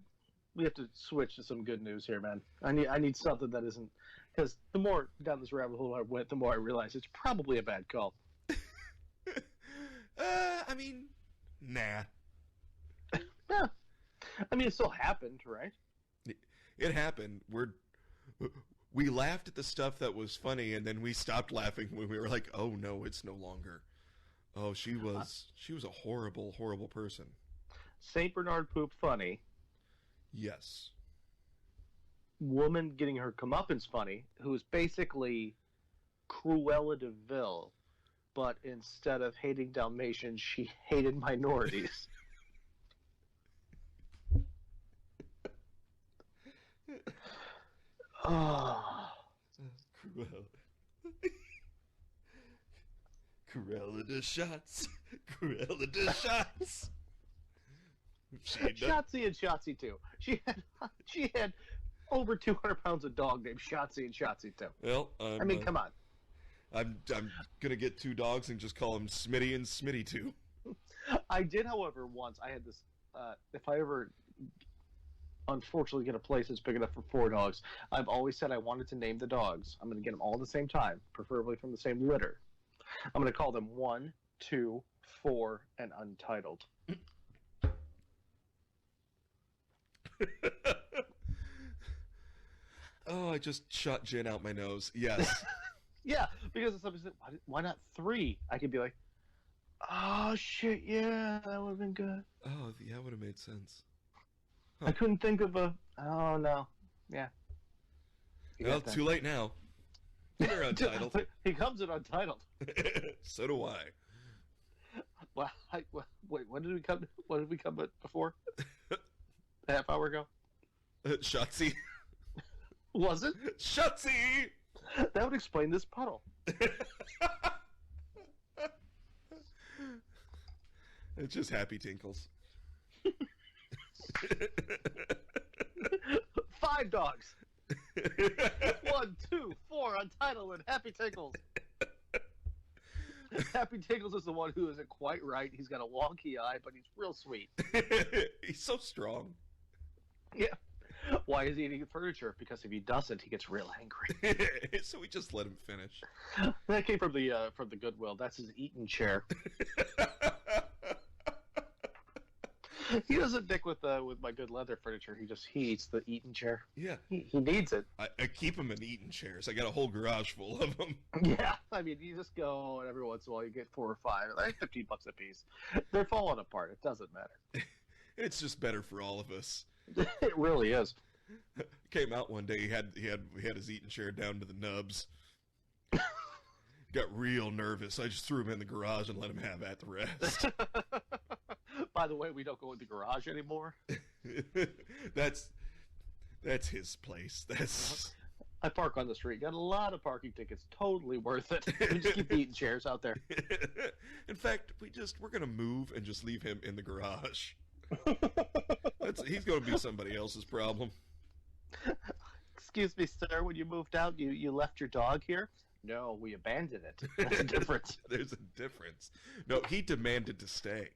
switch to some good news here, man. I need something that isn't, because the more down this rabbit hole I went, the more I realized it's probably a bad call. I mean, nah. Yeah. I mean, it still happened, right? It happened. We laughed at the stuff that was funny, and then we stopped laughing when we were like, "Oh no, it's no longer." Oh, she was a horrible, horrible person. Saint Bernard poop funny. Yes. Woman getting her comeuppance funny, who is basically Cruella de Vil, but instead of hating Dalmatians, she hated minorities. Oh. Cruella de shots. Cruella de shots. Shotzi and Shotzi too. She had over 200 pounds of dog named Shotzi and Shotzi too. Well, I mean, come on. I'm gonna get two dogs and just call them Smitty and Smitty too. I did, however, once. I had this. If I ever, unfortunately, get a place that's big enough for 4 dogs, I've always said I wanted to name the dogs. I'm going to get them all at the same time, preferably from the same litter. I'm going to call them 1, 2, 4, and Untitled. Oh, I just shot gin out my nose. Yes. Yeah, because if somebody said, why not 3? I could be like, oh, shit, yeah, that would have been good. Oh, yeah, would have made sense. I couldn't think of a... Oh, no. Yeah. Well, too late now. You're Untitled. He comes in Untitled. So do I. Well, wait, when did we come? What did we come before? A half hour ago? Shotzi. Was it? Shotzi! That would explain this puddle. It's just happy tinkles. 5 dogs. 1, 2, 4, Untitled, and Happy Tinkles. Happy Tinkles is the one who isn't quite right. He's got a wonky eye, but he's real sweet. He's so strong. Yeah. Why is he eating furniture? Because if he doesn't, he gets real angry. So we just let him finish. That came from the Goodwill. That's his eating chair. He doesn't dick with my good leather furniture. He eats the eating chair. Yeah. He needs it. I keep him in eating chairs. I got a whole garage full of them. Yeah, I mean, you just go, and every once in a while you get 4 or 5, like $15 a piece. They're falling apart. It doesn't matter. It's just better for all of us. It really is. Came out one day. He had his eating chair down to the nubs. Got real nervous. I just threw him in the garage and let him have at the rest. By the way, we don't go in the garage anymore. That's his place. I park on the street. Got a lot of parking tickets. Totally worth it. We just keep eating chairs out there. In fact, we're gonna move and just leave him in the garage. He's gonna be somebody else's problem. Excuse me, sir. When you moved out, you left your dog here? No, we abandoned it. That's a difference. There's a difference. No, he demanded to stay.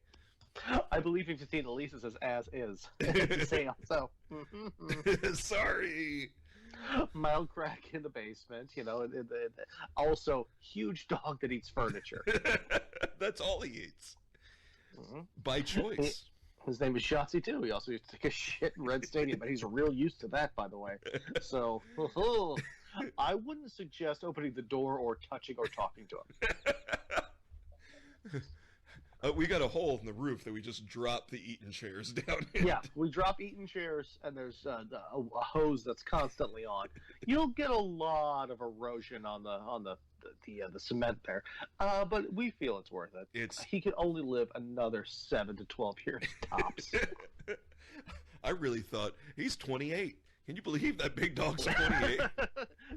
I believe if you've seen the lease, it says as is. Sale. So. Sorry. Mild crack in the basement, also huge dog that eats furniture. That's all he eats. By choice. His name is Shotzi too. He also used to take a shit in Red Stadium, but he's real used to that, by the way. So I wouldn't suggest opening the door or touching or talking to him. We got a hole in the roof that we just drop the eating chairs down in. Yeah, we drop eating chairs, and there's a hose that's constantly on. You'll get a lot of erosion on the cement there, but we feel it's worth it. He can only live another 7 to 12 years tops. I really thought he's 28. Can you believe that big dog's 28?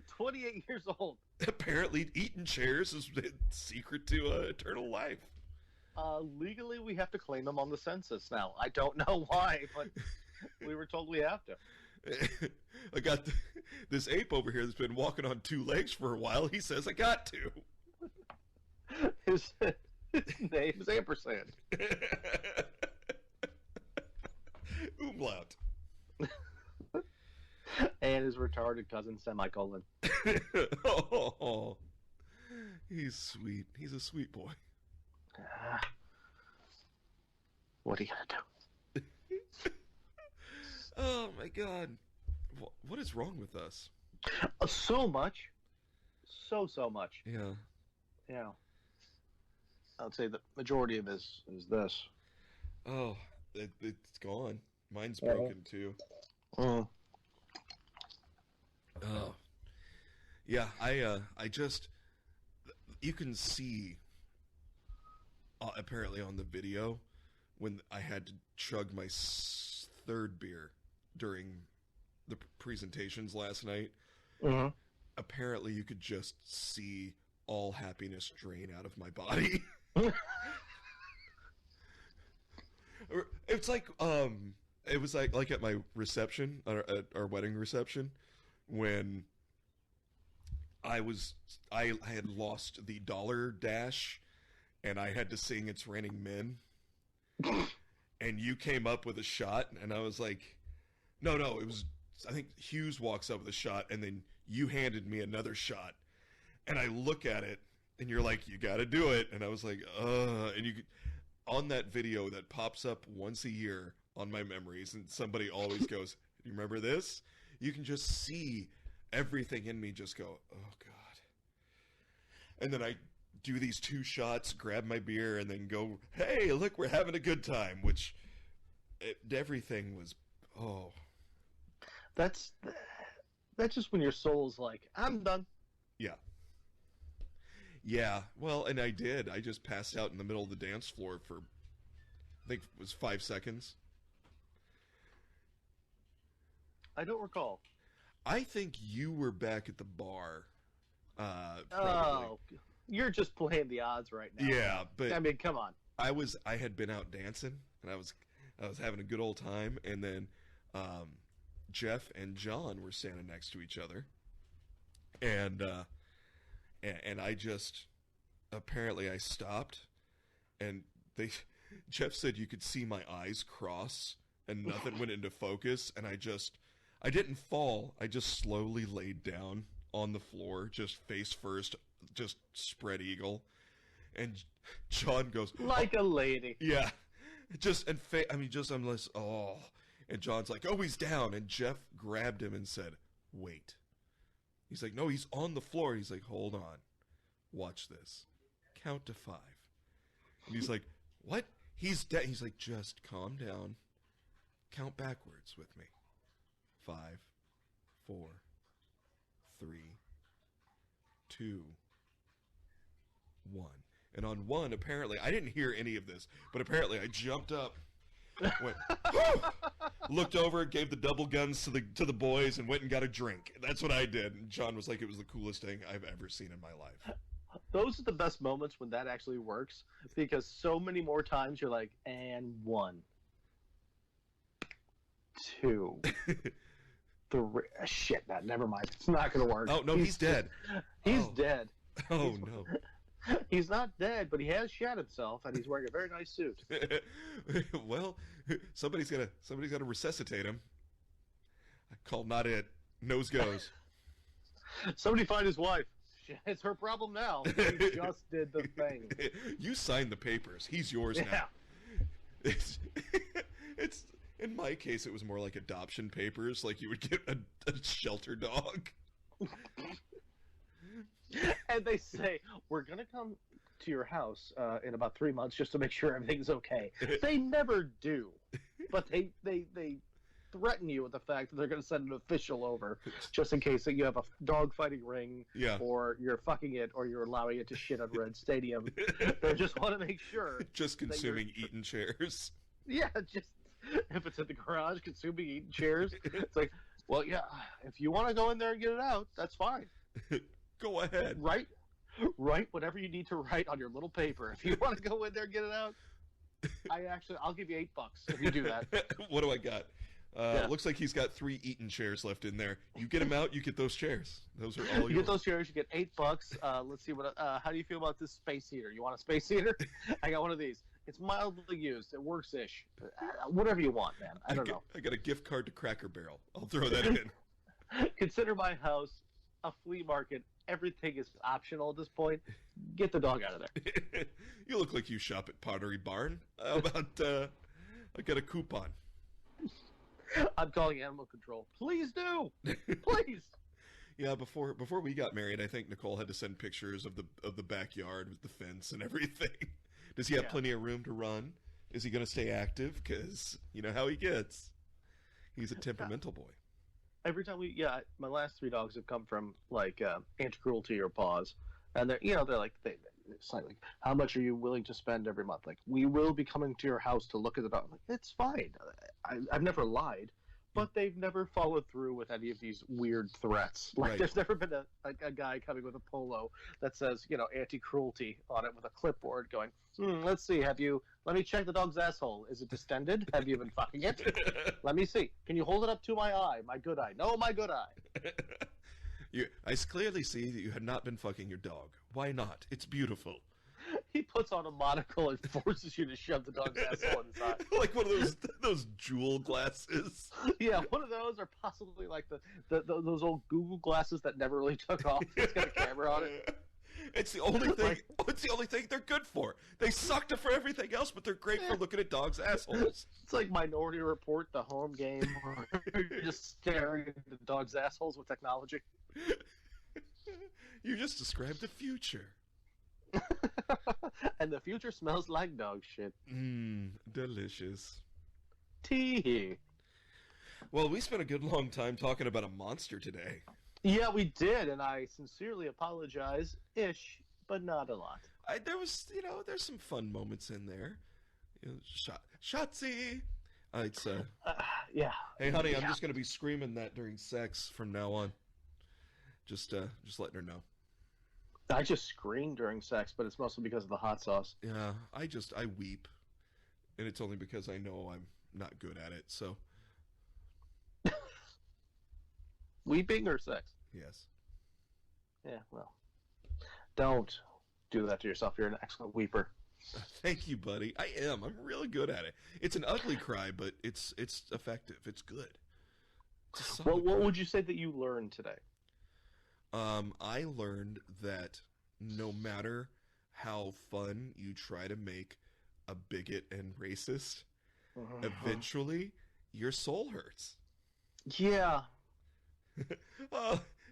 28 years old. Apparently, eating chairs is the secret to eternal life. Legally, we have to claim him on the census now. I don't know why, but we were told we have to. I got this ape over here that's been walking on 2 legs for a while. He says I got to. His name is Ampersand. Umlaut. And his retarded cousin, semicolon. Oh, he's sweet. He's a sweet boy. What are you gonna do? Oh my God, what is wrong with us? So much, so much. Yeah. I'd say the majority of this is this. Oh, it's gone. Mine's broken too. Oh. Oh. Yeah, I just, you can see, apparently on the video, when I had to chug my 3rd beer during the presentations last night, apparently you could just see all happiness drain out of my body. It's like, it was like at my reception, at our wedding reception, when I had lost the dollar dash and I had to sing It's Raining Men and you came up with a shot, and I was like, no, it was, I think Hughes walks up with a shot, and then you handed me another shot, and I look at it, and you're like, you got to do it, and I was like, and you, on that video that pops up once a year on my memories, and somebody always goes, you remember this? You can just see everything in me just go, oh God. And then I do these 2 shots, grab my beer, and then go, hey, look, we're having a good time, which everything was, oh. That's just when your soul's like, I'm done. Yeah. Yeah, well, and I did. I just passed out in the middle of the dance floor for, I think it was 5 seconds. I don't recall. I think you were back at the bar. Probably. Oh, you're just playing the odds right now. Yeah, but I mean, come on. I had been out dancing, and I was having a good old time, and then Jeff and John were standing next to each other, and I just, apparently I stopped, and Jeff said you could see my eyes cross, and nothing went into focus, and I didn't fall, I just slowly laid down on the floor, just face first, just spread eagle, and John goes, like a lady. yeah, just, and just unless, oh, and John's like, oh, he's down, and Jeff grabbed him and said, wait. He's like, no, he's on the floor. He's like, hold on, watch this, count to 5, and he's like, what? He's dead. He's like, just calm down, count backwards with me. 5, 4, 3, 2, 1. And on 1, apparently, I didn't hear any of this, but apparently I jumped up, went, looked over, gave the double guns to the boys, and went and got a drink. That's what I did. And John was like, it was the coolest thing I've ever seen in my life. Those are the best moments when that actually works, because so many more times you're like, and 1, 2, 3. Shit, man, never mind. It's not going to work. Oh, no, he's dead. He's dead. Oh, no. He's not dead, but he has shat himself, and he's wearing a very nice suit. Well, somebody's got to resuscitate him. I call not it. Nose goes. Somebody find his wife. It's her problem now. He just did the thing. You signed the papers. He's yours now. It's in my case, it was more like adoption papers. Like you would get a shelter dog. And they say, we're going to come to your house in about 3 months just to make sure everything's okay. They never do. But they threaten you with the fact that they're going to send an official over just in case that you have a dog fighting ring, or you're fucking it, or you're allowing it to shit on Red Stadium. They just want to make sure. Just consuming eaten chairs. Yeah, just if it's in the garage, consuming eaten chairs. It's like, well, yeah, if you want to go in there and get it out, that's fine. Go ahead. Write whatever you need to write on your little paper. If you want to go in there and get it out, I'll give you $8 if you do that. What do I got? Looks like he's got 3 eaten chairs left in there. You get them out, you get those chairs. Those are all yours. You get those chairs, you get $8. Let's see how do you feel about this space heater? You want a space heater? I got one of these. It's mildly used. It works-ish. Whatever you want, man. I don't know. I got a gift card to Cracker Barrel. I'll throw that in. Consider my house a flea market. Everything is optional at this point. Get the dog out of there. You look like you shop at Pottery Barn. How about I got a coupon? I'm calling animal control. Please do. Please. Yeah, before we got married, I think Nicole had to send pictures of the backyard with the fence and everything. Does he have plenty of room to run? Is he going to stay active? Because you know how he gets. He's a temperamental boy. Every time my last 3 dogs have come from like anti-cruelty or paws, and they're like it's like, how much are you willing to spend every month? Like, we will be coming to your house to look at the dog. I'm like, it's fine. I've never lied, but they've never followed through with any of these weird threats. Like, there's never been a guy coming with a polo that says, anti-cruelty on it with a clipboard going, let's see, let me check the dog's asshole. Is it distended? Have you been fucking it? Let me see. Can you hold it up to my eye? My good eye. No, my good eye. I clearly see that you had not been fucking your dog. Why not? It's beautiful. He puts on a monocle and forces you to shove the dog's asshole inside. Like one of those jewel glasses. Yeah, one of those, or possibly like those old Google glasses that never really took off. It's got a camera on it. It's the only thing. It's the only thing they're good for. They sucked for everything else, but they're great for looking at dogs' assholes. It's like Minority Report, the home game, where you're just staring at the dog's assholes with technology. You just described the future. And the future smells like dog shit. Delicious. Tee. Well, we spent a good long time talking about a monster today. Yeah, we did, and I sincerely apologize, but not a lot. There's some fun moments in there. Shotzi. Yeah. Hey, honey, I'm just gonna be screaming that during sex from now on. Just letting her know. I just scream during sex, but it's mostly because of the hot sauce. Yeah, I weep, and it's only because I know I'm not good at it. So. Weeping or sex? Yes. Yeah, well, don't do that to yourself. You're an excellent weeper. Thank you, buddy. I am. I'm really good at it. It's an ugly cry, but it's effective. It's good. Well, what would you say that you learned today? I learned that no matter how fun you try to make a bigot and racist, eventually your soul hurts. Yeah.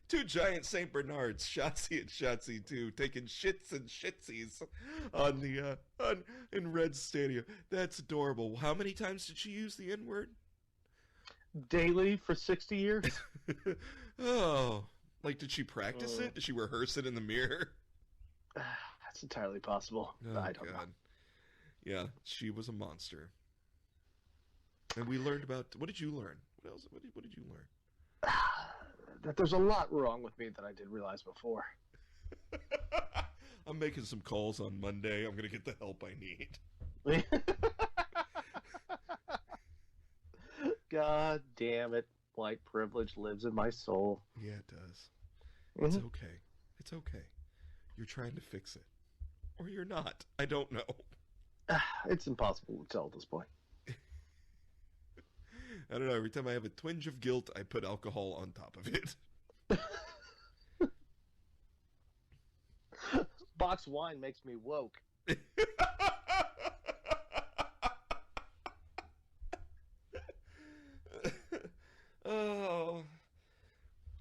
Two giant Saint Bernards, Shotzi and Shotzi 2, taking shits and shitsies on the in Reds Stadium. That's adorable. How many times did she use the N-word? Daily for 60 years. Oh, like did she practice it? Did she rehearse it in the mirror? That's entirely possible. Oh, I don't know. Yeah, she was a monster. And we learned about. What did you learn? What else? What did you learn? That there's a lot wrong with me that I didn't realize before. I'm making some calls on Monday. I'm going to get the help I need. God damn it. White privilege lives in my soul. Yeah, it does. Mm-hmm. It's okay. It's okay. You're trying to fix it. Or you're not. I don't know. It's impossible to tell at this point. I don't know. Every time I have a twinge of guilt, I put alcohol on top of it. Box wine makes me woke. Oh,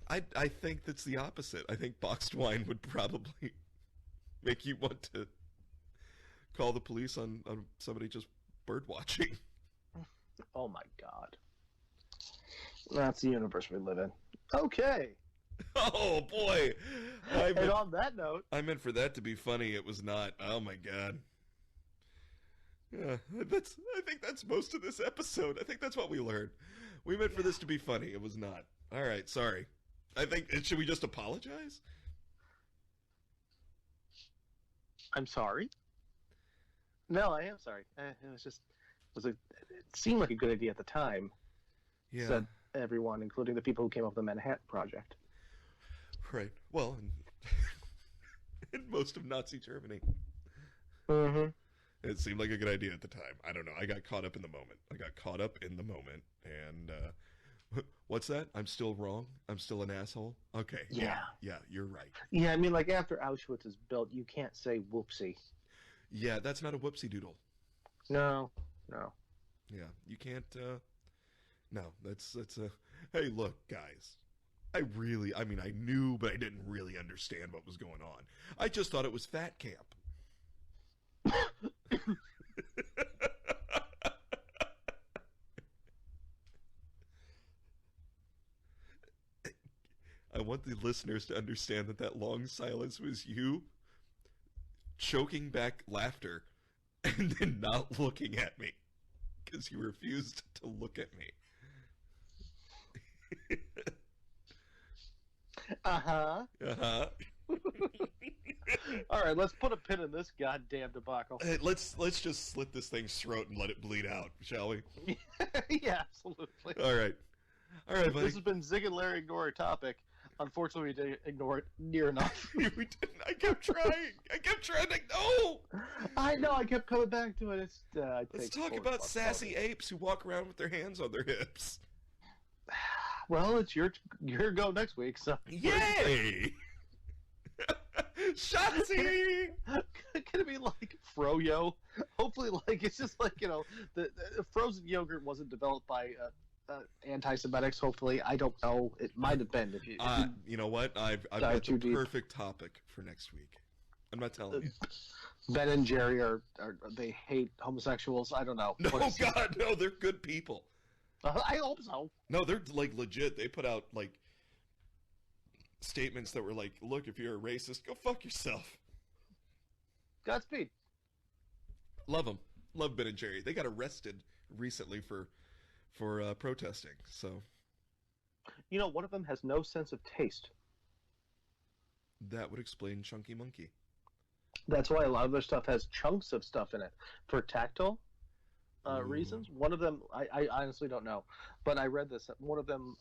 I think that's the opposite. I think boxed wine would probably make you want to call the police on somebody just bird watching. Oh my God. That's the universe we live in. Okay. Oh boy. And on that note, I meant for that to be funny. It was not. Oh my God. Yeah, I think that's most of this episode. I think that's what we learned. We meant for this to be funny. It was not. All right, sorry. I think should we just apologize? I'm sorry. No, I am sorry. It seemed like a good idea at the time. Yeah. Said everyone, including the people who came up with the Manhattan Project. Right. Well, in most of Nazi Germany. Mm-hmm. It seemed like a good idea at the time. I don't know. I got caught up in the moment. And what's that? I'm still wrong? I'm still an asshole? Okay. Yeah. Yeah, you're right. Yeah, I mean, like, after Auschwitz is built, you can't say whoopsie. Yeah, that's not a whoopsie doodle. No. Yeah, you can't, no, that's hey, look, guys. I knew, but I didn't really understand what was going on. I just thought it was fat camp. I want the listeners to understand that long silence was you choking back laughter and then not looking at me because you refused to look at me. Uh-huh. Uh-huh. All right, let's put a pin in this goddamn debacle. Hey, let's just slit this thing's throat and let it bleed out, shall we? Yeah, absolutely. All right, buddy. This has been Zig and Larry Ignore a Topic. Unfortunately, we didn't ignore it near enough. We didn't. I kept trying. No! I know. I kept coming back to it. It's, Let's talk about sassy apes who walk around with their hands on their hips. Well, it's your go next week, so Yay! Shotzi! Can it be like Froyo? Hopefully, like it's just like the frozen yogurt wasn't developed by anti-Semitics. Hopefully, I don't know. It might have been. If you know what? I've got the perfect topic for next week. I'm not telling you. Ben and Jerry are they hate homosexuals? I don't know. No, God, no, they're good people. I hope so. No, they're like legit. They put out like statements that were like, "Look, if you're a racist, go fuck yourself." Godspeed. Love them. Love Ben and Jerry. They got arrested recently for protesting. So, one of them has no sense of taste. That would explain Chunky Monkey. That's why a lot of their stuff has chunks of stuff in it for tactile reasons. One of them, I honestly don't know, but I read this. One of them,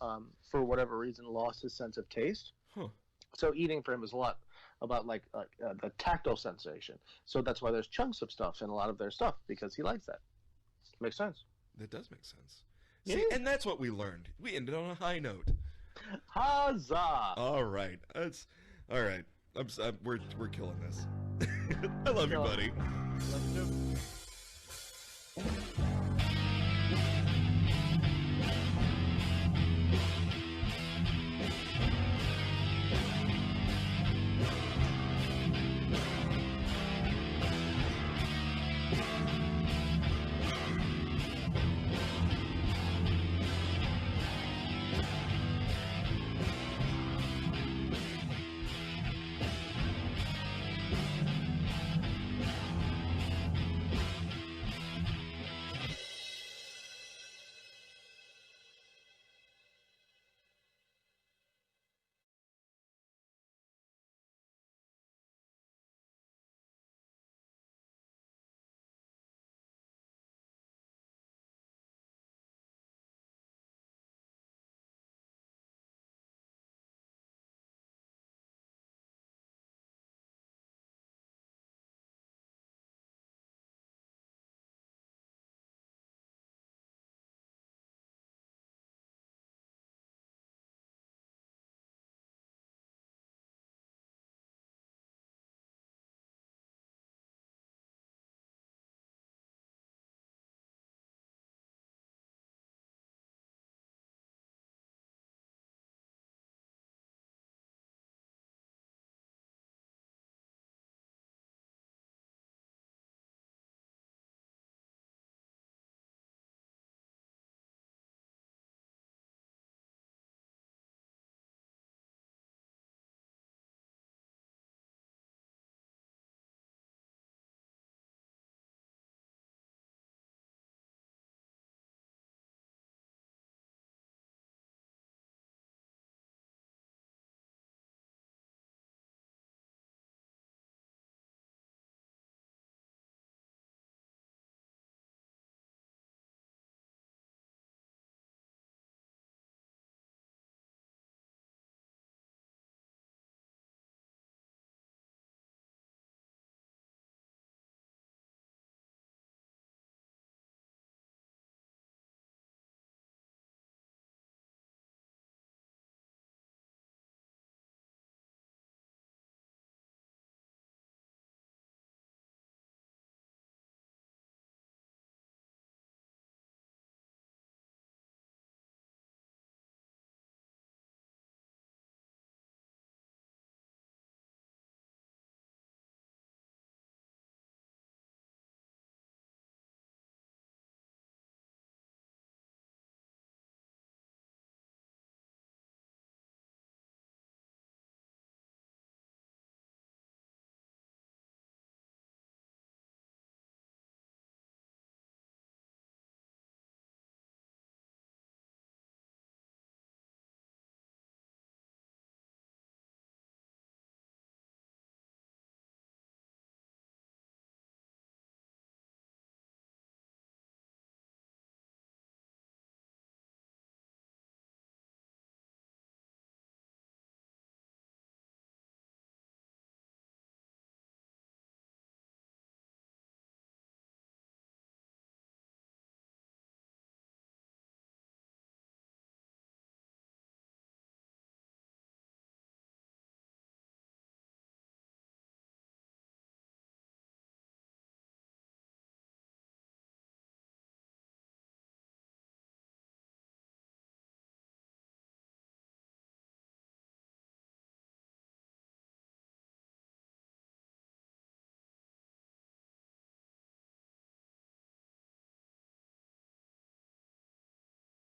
for whatever reason, lost his sense of taste. Huh. So eating for him is a lot about like the tactile sensation. So that's why there's chunks of stuff in a lot of their stuff, because he likes that. Makes sense. That does make sense. Yeah. See, and that's what we learned. We ended on a high note. Huzzah! All right. That's all right. We're killing this. I love you, buddy. Love you too.